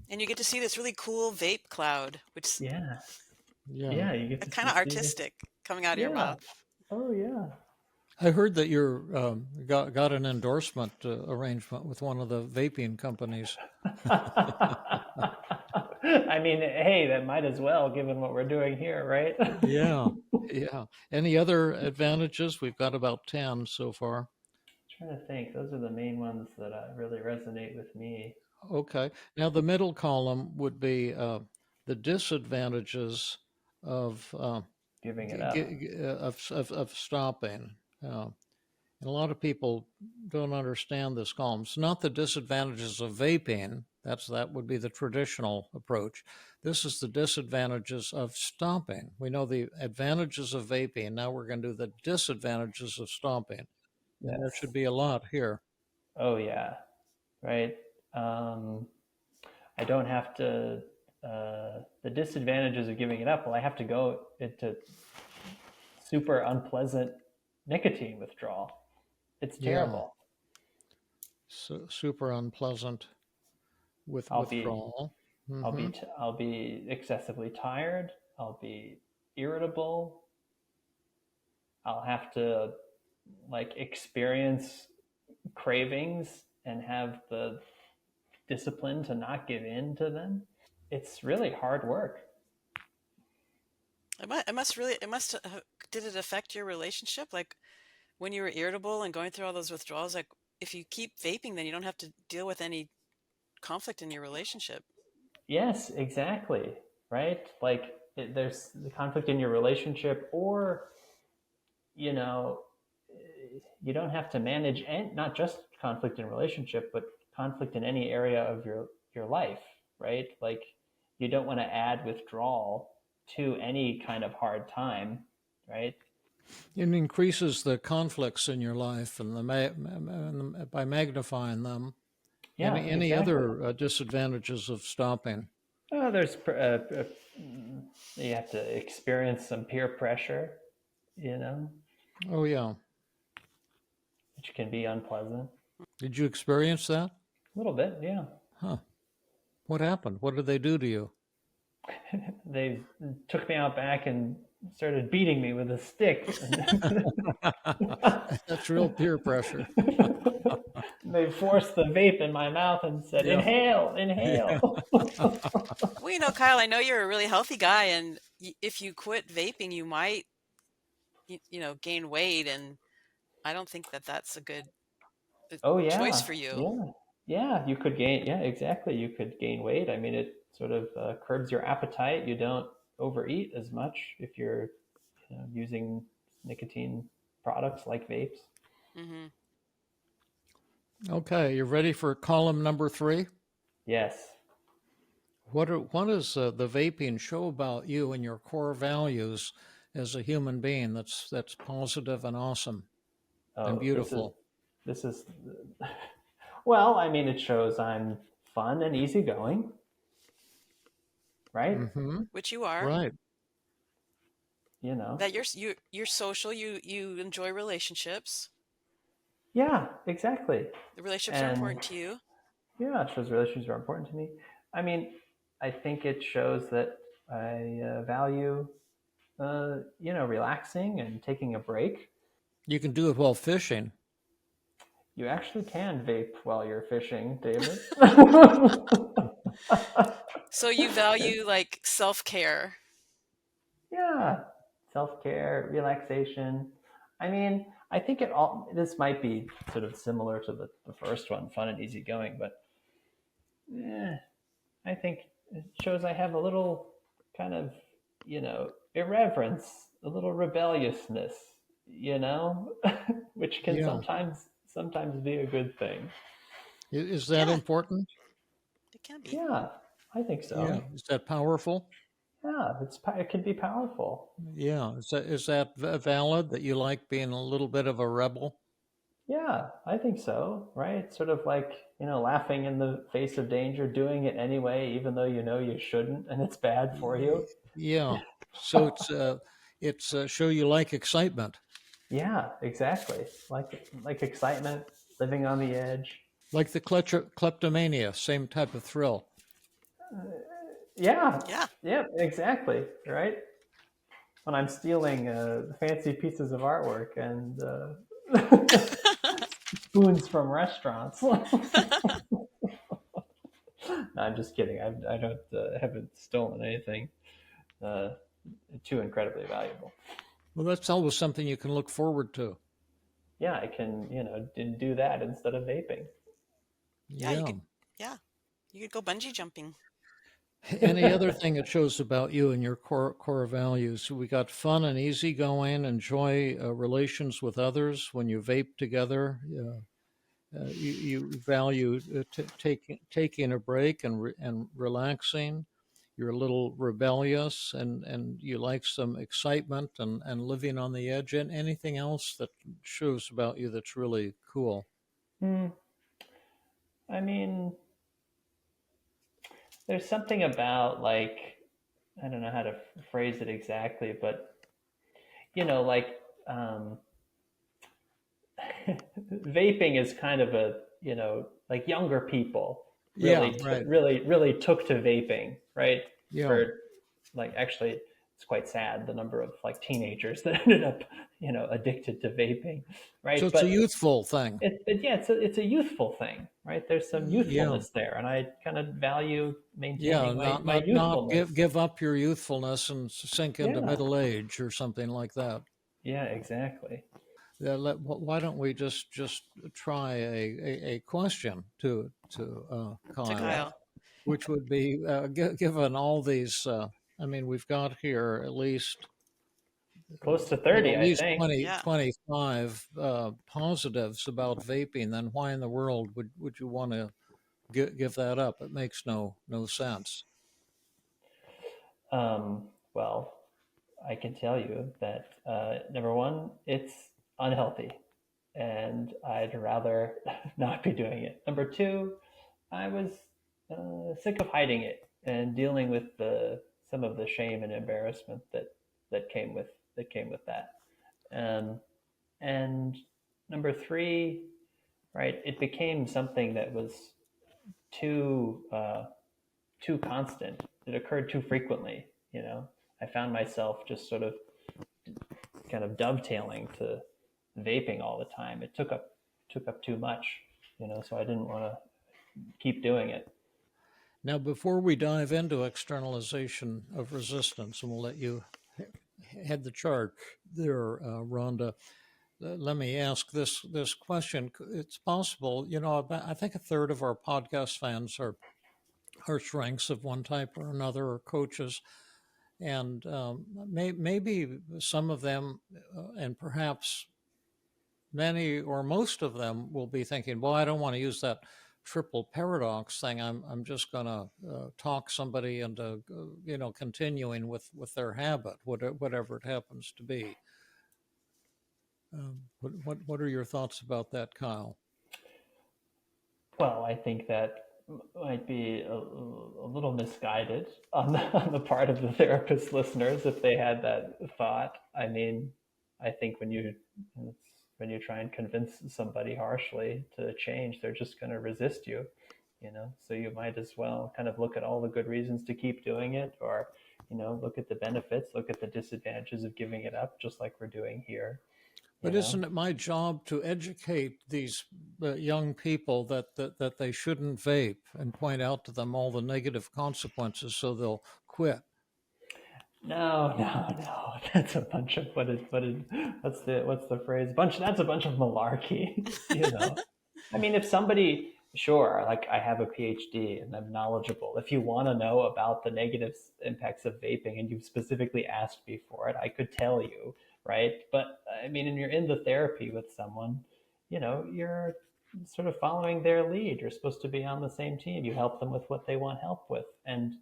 And you get to see this really cool vape cloud, which Yeah, Yeah. yeah, you get to kind of see this. artistic coming out of your Yeah. mouth. Oh yeah. I heard that you're got an endorsement arrangement with one of the vaping companies. I mean, hey, that might as well, given what we're doing here, right? Yeah. Yeah. Any other advantages? We've got about 10 so far. Trying to think. Those are the main ones that really resonate with me. Okay. Now the middle column would be the disadvantages of Giving it up. of stopping. And a lot of people don't understand this column. It's not the disadvantages of vaping. That would be the traditional approach. This is the disadvantages of stopping. We know the advantages of vaping. Now we're going to do the disadvantages of stopping. And there Yes. should be a lot here. Oh yeah. Right. Um, I don't have to. The disadvantages of giving it up. Well, I have to go into super unpleasant nicotine withdrawal. It's Yeah. terrible. So super unpleasant with I'll be withdrawal. Hmm. I'll be excessively tired. I'll be irritable. I'll have to like experience cravings and have the discipline to not give in to them. It's really hard work. It must, did it affect your relationship? Like when you were irritable and going through all those withdrawals, like if you keep vaping, then you don't have to deal with any conflict in your relationship. Yes, exactly. Right? Like there's the conflict in your relationship, or you know, you don't have to manage, and not just conflict in relationship, but conflict in any area of your life, right? Like you don't want to add withdrawal to any kind of hard time, right? It increases the conflicts in your life and by magnifying them. Yeah, Any exactly. other disadvantages of stopping? There's you have to experience some peer pressure, you know, Oh yeah. which can be unpleasant. Did you experience that? A little bit, yeah. Huh. What happened? What did they do to you? They took me out back and started beating me with a stick. That's real peer pressure. They forced the vape in my mouth and said, Yeah. "Inhale, Yeah. inhale." Well, Kyle, I know you're a really healthy guy, and if you quit vaping, you might, gain weight, and I don't think that that's a good Oh choice yeah, for you. yeah, yeah. You could gain. Yeah, exactly. You could gain weight. I mean, it sort of curbs your appetite. You don't overeat as much if you're using nicotine products like vapes. Hmm. Okay, you ready for column number 3? Yes. What does the vaping show about you and your core values as a human being that's positive and awesome and Oh, beautiful? this is well, I mean, it shows I'm fun and easygoing, right? Mm-hmm. Which you are. Right. You know. That you're social. You enjoy relationships. Yeah, exactly. The relationships are And important to you. yeah, it shows relationships are important to me. I mean, I think it shows that I value, relaxing and taking a break. You can do it while fishing. You actually can vape while you're fishing, David. So you value like self-care. Yeah, self-care, relaxation. I mean, I think this might be sort of similar to the first one, fun and easygoing, but I think it shows I have a little kind of, irreverence, a little rebelliousness, which can Yeah. sometimes be a good thing. Is that Yeah, important? it can be. Yeah, I think Yeah. so. Is that powerful? Yeah, it can be powerful. Yeah. Is that valid that you like being a little bit of a rebel? Yeah, I think so, right? Sort of like, laughing in the face of danger, doing it anyway, even though you know you shouldn't and it's bad for you. Yeah. So it's show you like excitement, Yeah, exactly. Like excitement, living on the edge. like the kleptomania, same type of thrill. Yeah, Yeah. yeah, exactly, right? When I'm stealing fancy pieces of artwork and spoons from restaurants. No, I'm just kidding. I don't haven't stolen anything uh, too incredibly valuable. Well, that's always something you can look forward to. Yeah, I can, do that instead of vaping. Yeah, you Yeah. could. Yeah, you could go bungee jumping. Any other thing it shows about you and your core values? We got fun and easygoing, enjoy relations with others when you vape together. You value taking a break and relaxing. You're a little rebellious and you like some excitement and living on the edge. And anything else that shows about you that's really cool? Hmm. I mean, there's something about like I don't know how to phrase it exactly, but like vaping is kind of a like younger people Yeah, right. really took to vaping, right? Yeah. For like actually it's quite sad the number of like teenagers that ended up addicted to vaping, So right? it's a But youthful thing. yeah, it's a youthful thing, right? There's some Yeah. youthfulness there, and I kind of value Yeah, maintaining my not youthfulness. give up your youthfulness and sink into Yeah, middle age or something like that. yeah, exactly. Yeah, why don't we just try a question to To Kyle, Yeah, Kyle. which would be given all these. I mean, we've got here at least close to well, 30, at I least think. 20 Yeah. 25 positives about vaping. Then why in the world would you want to give that up? It makes no sense. Well, I can tell you that number one, it's unhealthy, and I'd rather not be doing it. Number two, I was sick of hiding it and dealing with some of the shame and embarrassment that came with that. Um, and number three, right, it became something that was too too constant. It occurred too frequently. I found myself just sort of kind of dovetailing to vaping all the time. It took up too much, so I didn't want to keep doing it. Now, before we dive into externalization of resistance, and we'll let you head the chart there, Rhonda, let me ask this question. It's possible, I think a third of our podcast fans are shrinks of one type or another, or coaches, and maybe some of them, and perhaps many or most of them, will be thinking, well, I don't want to use that triple paradox thing. I'm just going to talk somebody into continuing with their habit, whatever it happens to be. What are your thoughts about that, Kyle? Well, I think that might be a little misguided on the part of the therapist listeners if they had that thought. I mean, I think when you try and convince somebody harshly to change, they're just going to resist you, So you might as well kind of look at all the good reasons to keep doing it, or look at the benefits, look at the disadvantages of giving it up, just like we're doing here. But isn't it my job to educate these young people that they shouldn't vape and point out to them all the negative consequences so they'll quit? No. That's a bunch of what's the phrase? That's a bunch of malarkey. I mean, if somebody, sure, like I have a PhD and I'm knowledgeable. If you want to know about the negative impacts of vaping and you've specifically asked me for it, I could tell you, right? But I mean, and you're in the therapy with someone, you're sort of following their lead. You're supposed to be on the same team. You help them with what they want help with. And,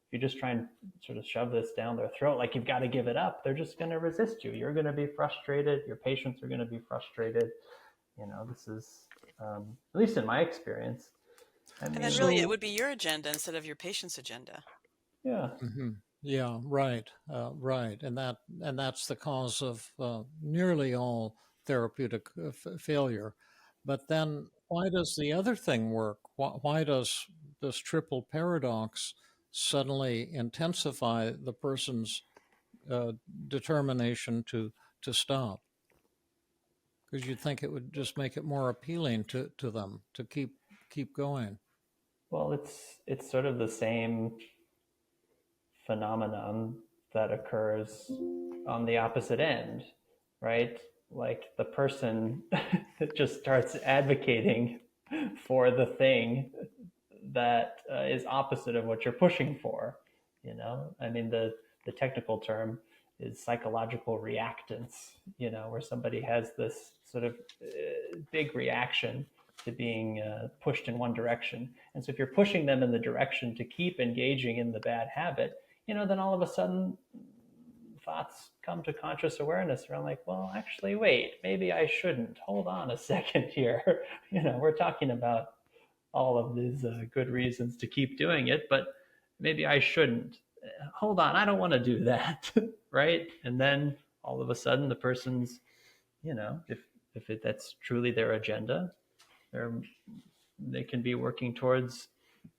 if you just try and sort of shove this down their throat, like you've got to give it up, they're just going to resist you. You're going to be frustrated. Your patients are going to be frustrated. This is, at least in my experience. And then really it would be your agenda instead of your patient's agenda. Yeah. Mm-hmm. Yeah, right. Right. And that's the cause of nearly all therapeutic failure. But then why does the other thing work? Why does this triple paradox suddenly intensify the person's determination to stop? Because you'd think it would just make it more appealing to them to keep going. Well, it's sort of the same phenomenon that occurs on the opposite end, right? Like the person that just starts advocating for the thing that is opposite of what you're pushing for. I mean, the technical term is psychological reactance, where somebody has this sort of big reaction to being pushed in one direction. And so if you're pushing them in the direction to keep engaging in the bad habit, then all of a sudden thoughts come to conscious awareness around like, well, actually, wait, maybe I shouldn't. Hold on a second here. We're talking about all of these good reasons to keep doing it, but maybe I shouldn't. Hold on, I don't want to do that, right? And then all of a sudden the person's, if that's truly their agenda, they can be working towards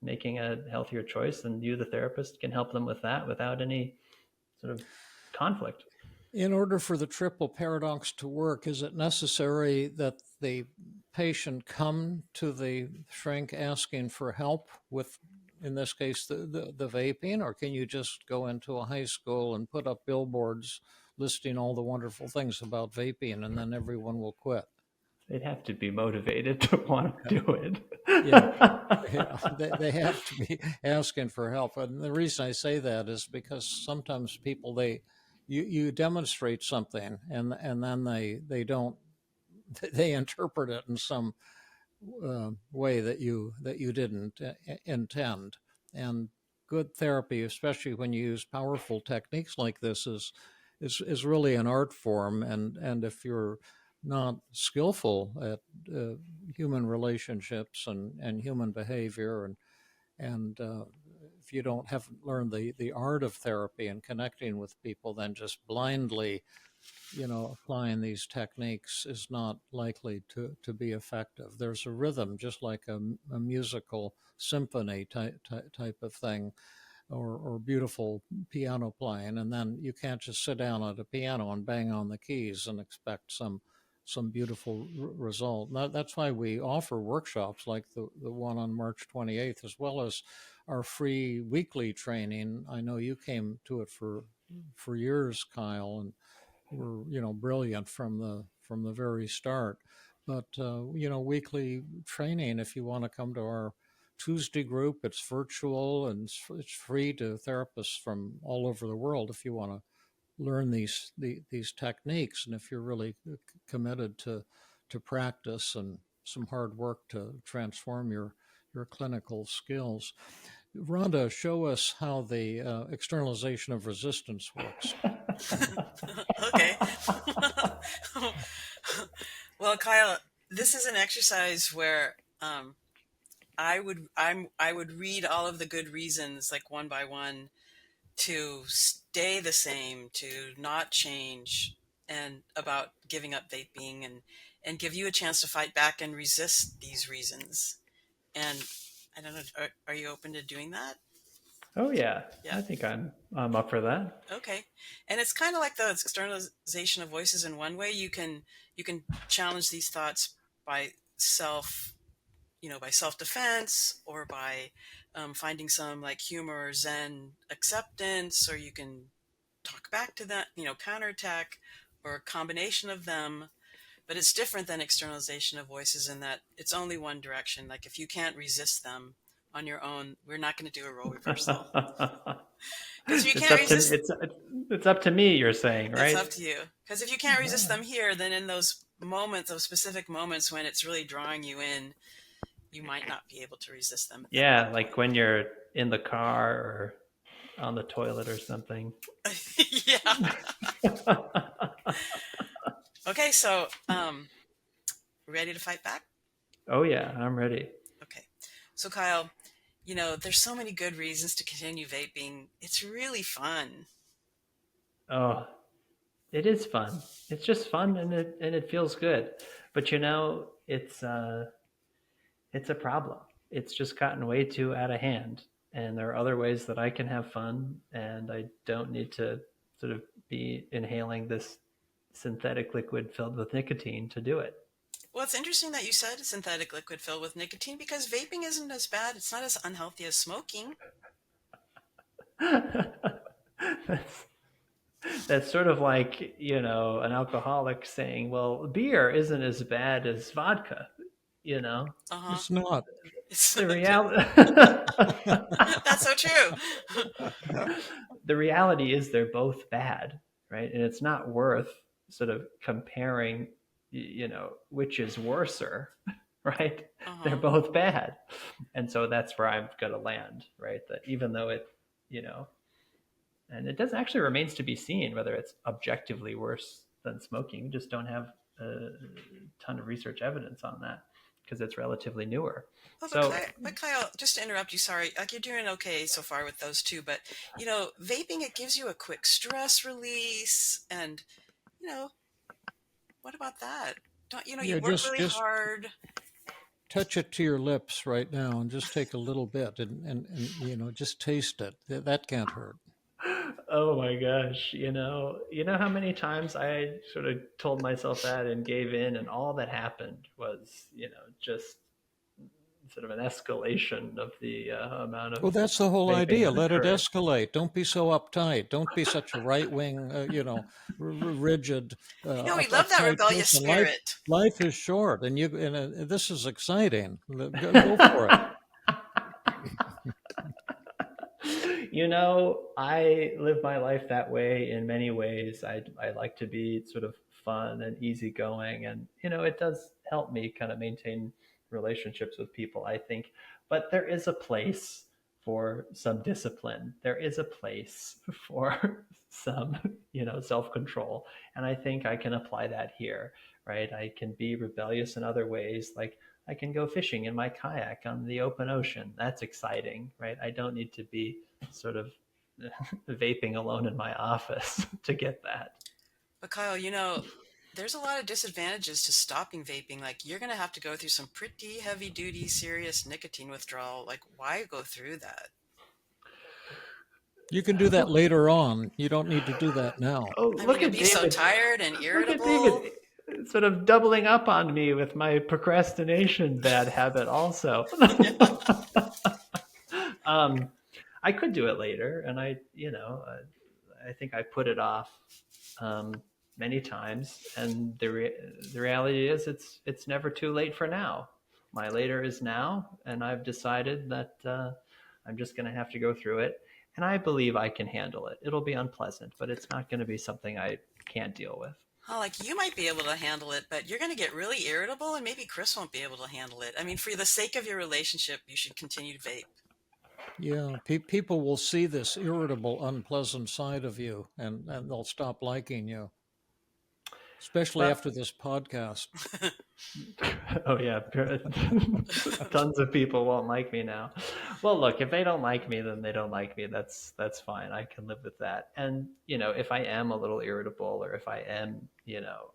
making a healthier choice, and you, the therapist, can help them with that without any sort of conflict. In order for the triple paradox to work, is it necessary that the patient come to the shrink asking for help with, in this case, the vaping, or can you just go into a high school and put up billboards listing all the wonderful things about vaping, and then everyone will quit? They'd have to be motivated to want to do it. They have to be asking for help. And the reason I say that is because sometimes people, you demonstrate something and then they don't, they interpret it in some way that you didn't intend. And good therapy, especially when you use powerful techniques like this, is really an art form. And if you're not skillful at human relationships and human behavior, and if you haven't learned the art of therapy and connecting with people, then just blindly applying these techniques is not likely to be effective. There's a rhythm, just like a musical symphony type of thing, or beautiful piano playing, and then you can't just sit down at a piano and bang on the keys and expect some beautiful result. That's why we offer workshops like the one on March 28th, as well as our free weekly training. I know you came to it for years, Kyle, and were brilliant from the very start. But weekly training, if you want to come to our Tuesday group, it's virtual and it's free to therapists from all over the world if you want to learn these techniques, and if you're really committed to practice and some hard work to transform your clinical skills. Rhonda, show us how the externalization of resistance works. Okay. Well, Kyle, this is an exercise where I would read all of the good reasons, like one by one, to stay the same, to not change, and about giving up vaping, and give you a chance to fight back and resist these reasons. And I don't know, are you open to doing that? Oh yeah, Yeah. I think I'm up for that. Okay. And it's kind of like the externalization of voices in one way. You can challenge these thoughts by self, by self-defense, or by finding some like humor or Zen acceptance, or you can talk back to that, counterattack, or a combination of them. But it's different than externalization of voices in that it's only one direction. Like if you can't resist them on your own, we're not going to do a role reversal. Because if you It's can't up to resist, it's up to me. You're saying, it's right? up to you. Because if you can't resist them here, then in those moments, those specific moments when it's really drawing you in, you might not be able to resist them at Yeah, that like when you're in the car or on the toilet or something. point. Yeah. Okay, so ready to fight back? Oh yeah, I'm ready. Okay. So Kyle, there's so many good reasons to continue vaping. It's really fun. Oh, it is fun. It's just fun and it feels good. But it's a problem. It's just gotten way too out of hand. And there are other ways that I can have fun, and I don't need to sort of be inhaling this synthetic liquid filled with nicotine to do it. Well, it's interesting that you said synthetic liquid filled with nicotine because vaping isn't as bad. It's not as unhealthy as smoking. that's, that's sort of like, an alcoholic saying, well, beer isn't as bad as vodka, you know? Uh-huh. It's not. It's The reality. That's so true. The reality is they're both bad, right? And it's not worth sort of comparing, which is worser, right? They're Uh-huh. both bad. And so that's where I'm going to land, right? That even though you know, and it does actually remains to be seen whether it's objectively worse than smoking. We just don't have a ton of research evidence on that because it's relatively newer. Oh, So But Kyle, just to interrupt you, sorry. Like you're doing okay so far with those two, but vaping, it gives you a quick stress release, and you know, what about that? Don't you Yeah, work just really just hard? touch it to your lips right now and just take a little bit and just taste it. That can't hurt. oh my gosh, how many times I sort of told myself that and gave in, and all that happened was, just sort of an escalation of the amount of Well, that's the whole vaping idea. that Let it occurred. escalate. Don't be so uptight. Don't be such a right wing, rigid, We love that uptight rebellious person. spirit. Life is short, and this is exciting. Go for it. I live my life that way in many ways. I like to be sort of fun and easygoing, and it does help me kind of maintain relationships with people, I think. But there is a place for some discipline. There is a place for some, self-control, and I think I can apply that here, right? I can be rebellious in other ways, like I can go fishing in my kayak on the open ocean. That's exciting, right? I don't need to be sort of vaping alone in my office to get that. But Kyle, there's a lot of disadvantages to stopping vaping. Like you're going to have to go through some pretty heavy duty, serious nicotine withdrawal. Like why go through that? You can do that later on. You don't need to do that now. Oh, I mean, look to at be so David. tired and Look at irritable. David sort of doubling up on me with my procrastination bad habit also. um, I could do it later, and I think I put it off um, many times, and the reality is it's never too late for now. My later is now, and I've decided that I'm just going to have to go through it, and I believe I can handle it. It'll be unpleasant, but it's not going to be something I can't deal with. Oh, like you might be able to handle it, but you're going to get really irritable, and maybe Chris won't be able to handle it. I mean, for the sake of your relationship, you should continue to vape. Yeah, people will see this irritable, unpleasant side of you, and they'll stop liking you, especially Well, after this podcast. oh yeah, tons of people won't like me now. Well, look, if they don't like me, then they don't like me. That's fine. I can live with that. And if I am a little irritable, or if I am,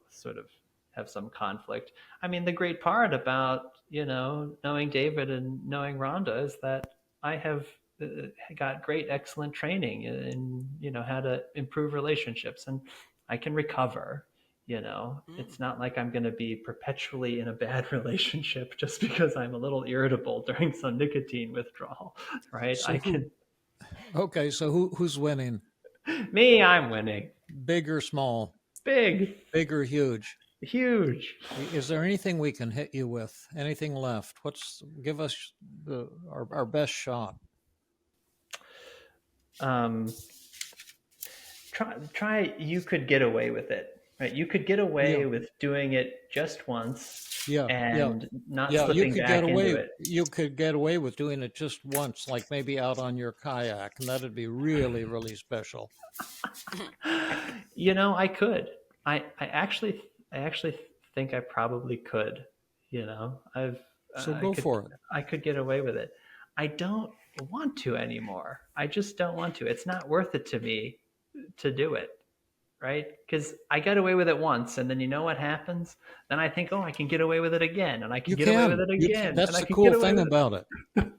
sort of have some conflict. I mean, the great part about knowing David and knowing Rhonda is that I have got great, excellent training in how to improve relationships, and I can recover. Mm. It's not like I'm going to be perpetually in a bad relationship just because I'm a little irritable during some nicotine withdrawal, right? So Okay, so who's winning? I'm winning. Big or small? Big, Big or huge? huge. Is there anything we can hit you with? Anything left? Give us our best shot. Um, try. You could get away with it, right? You could get away Yeah, with doing it just once yeah, yeah, and not yeah. You slipping could get back into away. it. You could get away with doing it just once, like maybe out on your kayak, and that'd be really, really special. I could. I actually think I probably could. I've So I go could for it. I could get away with it. I don't want to anymore. I just don't want to. It's not worth it to me to do it, right? Because I got away with it once, and then you know what happens? Then I think, oh, I can get away with it again, and I can You get away with can. it You can. again, and That's I the can get cool away thing with about it. it.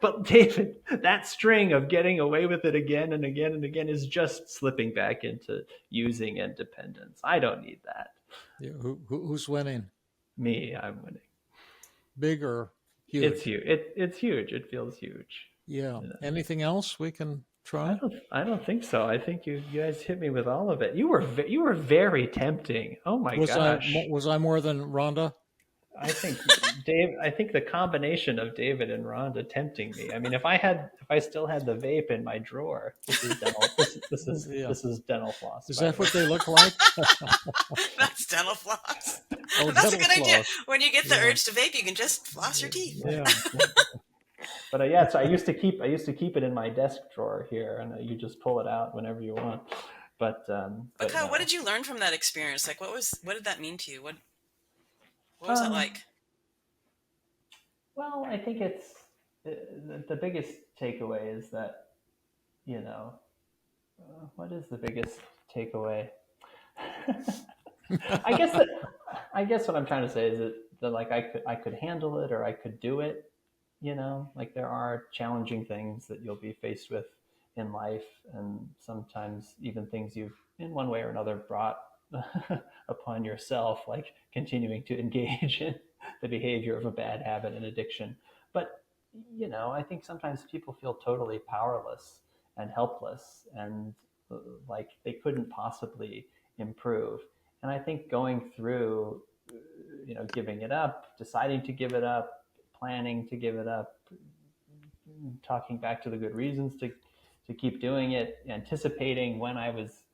But David, that string of getting away with it again and again and again is just slipping back into using and dependence. I don't need that. Yeah, who's winning? Me, I'm winning. Big or It's huge? huge. It's huge. It feels huge. Yeah. You know? Anything else we can try? I don't think so. I think you guys hit me with all of it. You were very tempting. Oh my gosh. Was I more than Rhonda? I think I think the combination of David and Rhonda tempting me. I mean, if I still had the vape in my drawer, this is dental. Yeah. This is dental floss. Is By that the way. what they look like? That's dental floss. Oh, That's a dental good idea. floss. When you get the Yeah. urge to vape, you can just floss your teeth. Yeah. But yeah, so I used to keep it in my desk drawer here, and you just pull it out whenever you want. But But Kyle, what no. did you learn from that experience? Like, what did that mean to you? What was that Um, like? well, I think it's the biggest takeaway is that what is the biggest takeaway? I guess that I guess what I'm trying to say is that like I could handle it, or I could do it. Like there are challenging things that you'll be faced with in life, and sometimes even things you've in one way or another brought upon yourself, like continuing to engage in the behavior of a bad habit and addiction. But I think sometimes people feel totally powerless and helpless, and like they couldn't possibly improve. And I think going through giving it up, deciding to give it up, planning to give it up, talking back to the good reasons to keep doing it, anticipating when I was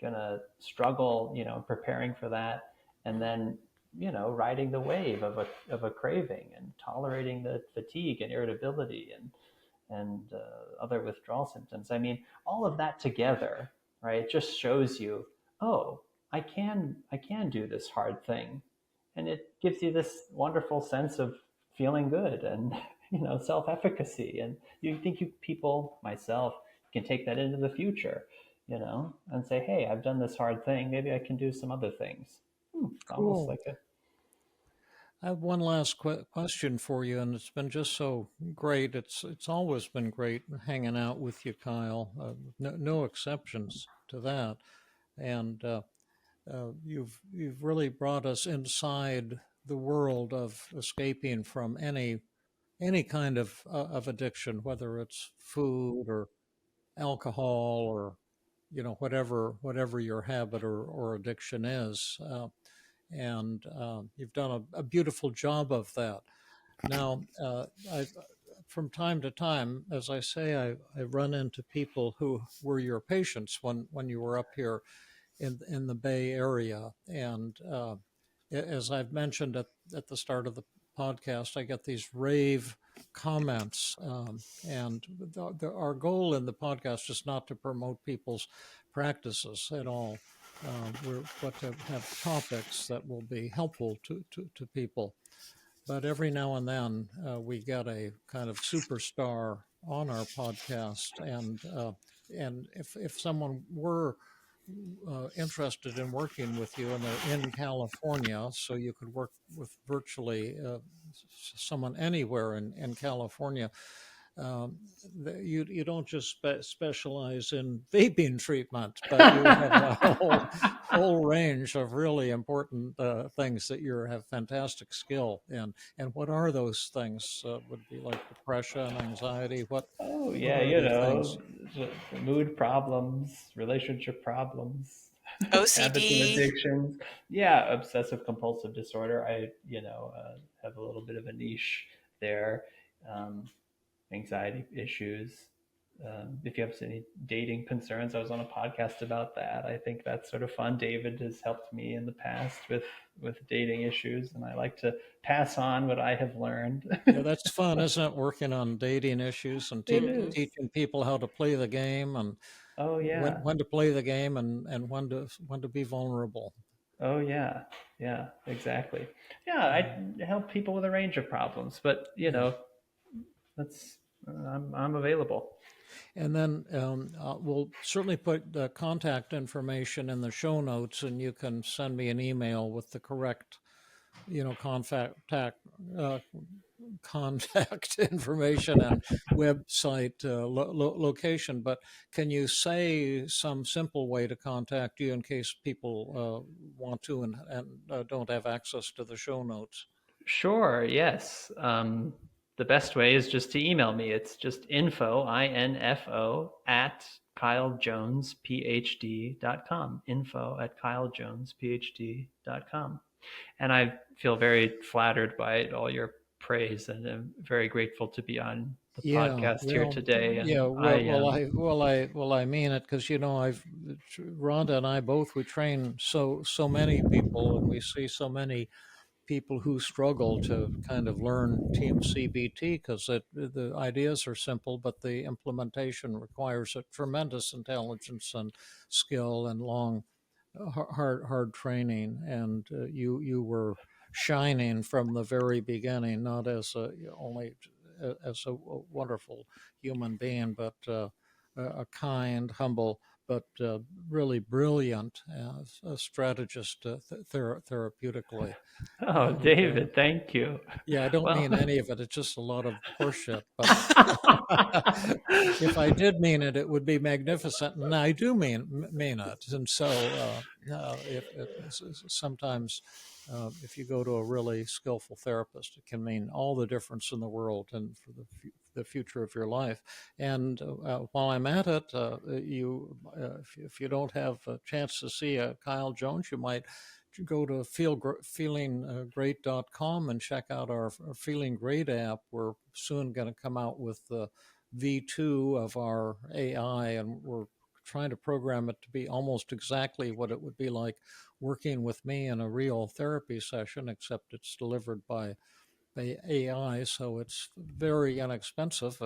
gonna struggle, preparing for that, and then riding the wave of a craving, and tolerating the fatigue and irritability and other withdrawal symptoms. I mean, all of that together, right? It just shows you, oh, I can do this hard thing, and it gives you this wonderful sense of feeling good and self-efficacy. And you think people, myself, can take that into the future, and say, hey, I've done this hard thing, maybe I can do some other things. Almost Cool. like a I have one last question for you, and it's been just so great. It's always been great hanging out with you, Kyle. No exceptions to that. And you've really brought us inside the world of escaping from any kind of addiction, whether it's food or alcohol or whatever your habit or addiction is. And you've done a beautiful job of that. Now, from time to time, as I say, I run into people who were your patients when you were up here in the Bay Area, and as I've mentioned at the start of the podcast, I get these rave comments, and our goal in the podcast is not to promote people's practices at all. But to have topics that will be helpful to people. But every now and then we get a kind of superstar on our podcast, and if someone were interested in working with you and they're in California, so you could work with virtually someone anywhere in California. You don't just specialize in vaping treatment, but you have a whole range of really important things that you have fantastic skill in. And what are those things? Would be like depression, anxiety. Oh What yeah, are the things? the mood problems, relationship problems, habits and OCD. addictions. Yeah, obsessive compulsive disorder. I have a little bit of a niche there. Um, Anxiety issues. If you have any dating concerns, I was on a podcast about that. I think that's sort of fun. David has helped me in the past with dating issues, and I like to pass on what I have learned. Yeah, that's fun, isn't it? Working on dating issues and It is. teaching people how to play the game and Oh yeah. when to play the game and when to be vulnerable. Oh yeah. Yeah. Exactly. Yeah. Yeah. I help people with a range of problems, but Yeah. that's I'm available. And then we'll certainly put the contact information in the show notes, and you can send me an email with the correct, uh, contact information and website location. But can you say some simple way to contact you in case people want to and don't have access to the show notes? Sure, yes. The best way is just to email me. It's just info, at kylejonesphd.com. Info@kylejonesphd.com. And I feel very flattered by all your praise, and I'm very grateful to be on the Yeah, podcast here today. yeah. And I am. I mean it because I've Rhonda and I both we train so many people, and we see so many people who struggle to kind of learn Team CBT because the ideas are simple, but the implementation requires a tremendous intelligence and skill and long, hard training. And you were shining from the very beginning, not as only as a wonderful human being, but a kind, humble, but really brilliant a strategist therapeutically. Oh, And David, thank you. yeah, I don't Well, mean any of it. It's just a lot of horseshit. But if I did mean it, it would be magnificent, and I do mean it. And so, if sometimes if you go to a really skillful therapist, it can mean all the difference in the world and for the future of your life. And while I'm at it, if you don't have a chance to see Kyle Jones, you might go to feelinggreat.com and check out our Feeling Great app. We're soon going to come out with the V2 of our AI, and we're trying to program it to be almost exactly what it would be like working with me in a real therapy session, except it's delivered by AI, so it's very inexpensive.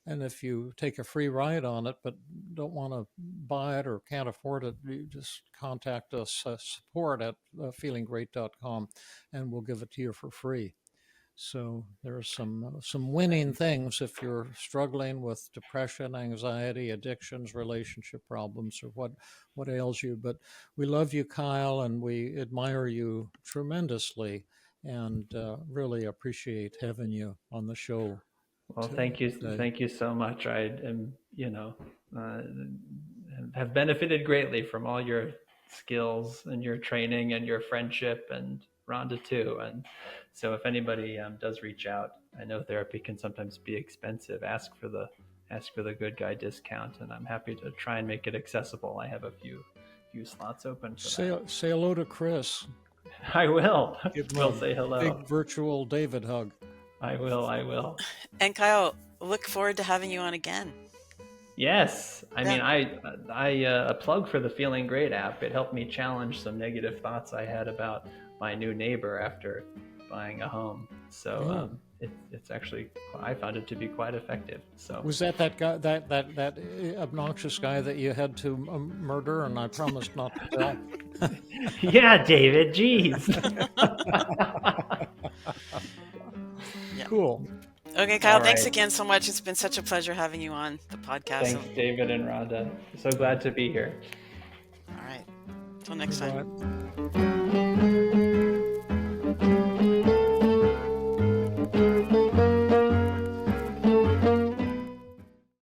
And if you take a free ride on it but don't want to buy it or can't afford it, you just contact us, support at feelinggreat.com, and we'll give it to you for free. So there's some winning things if you're struggling with depression, anxiety, addictions, relationship problems, or what ails you. But we love you, Kyle, and we admire you tremendously. and really appreciate having you on the show. Well, thank you. Today. Thank you so much. I am, have benefited greatly from all your skills and your training and your friendship, and Rhonda too. And so if anybody does reach out, I know therapy can sometimes be expensive. Ask for the good guy discount, and I'm happy to try and make it accessible. I have a few slots open for that. Say hello to Chris. I will. Give him We'll a say hello. big virtual David hug. I will. And Kyle, look forward to having you on again. Yes. I mean, a plug for the Feeling Great app. It helped me challenge some negative thoughts I had about my new neighbor after buying a home. So it's actually, I found it to be quite effective. So was that guy, that obnoxious guy that you had to murder, and I promised not to tell? Yeah, David, geez. Yeah. Cool. Okay, Kyle, All thanks right. again so much. It's been such a pleasure having you on the podcast. Thanks, David and Rhonda. So glad to be here. All right. Till next time. Bye.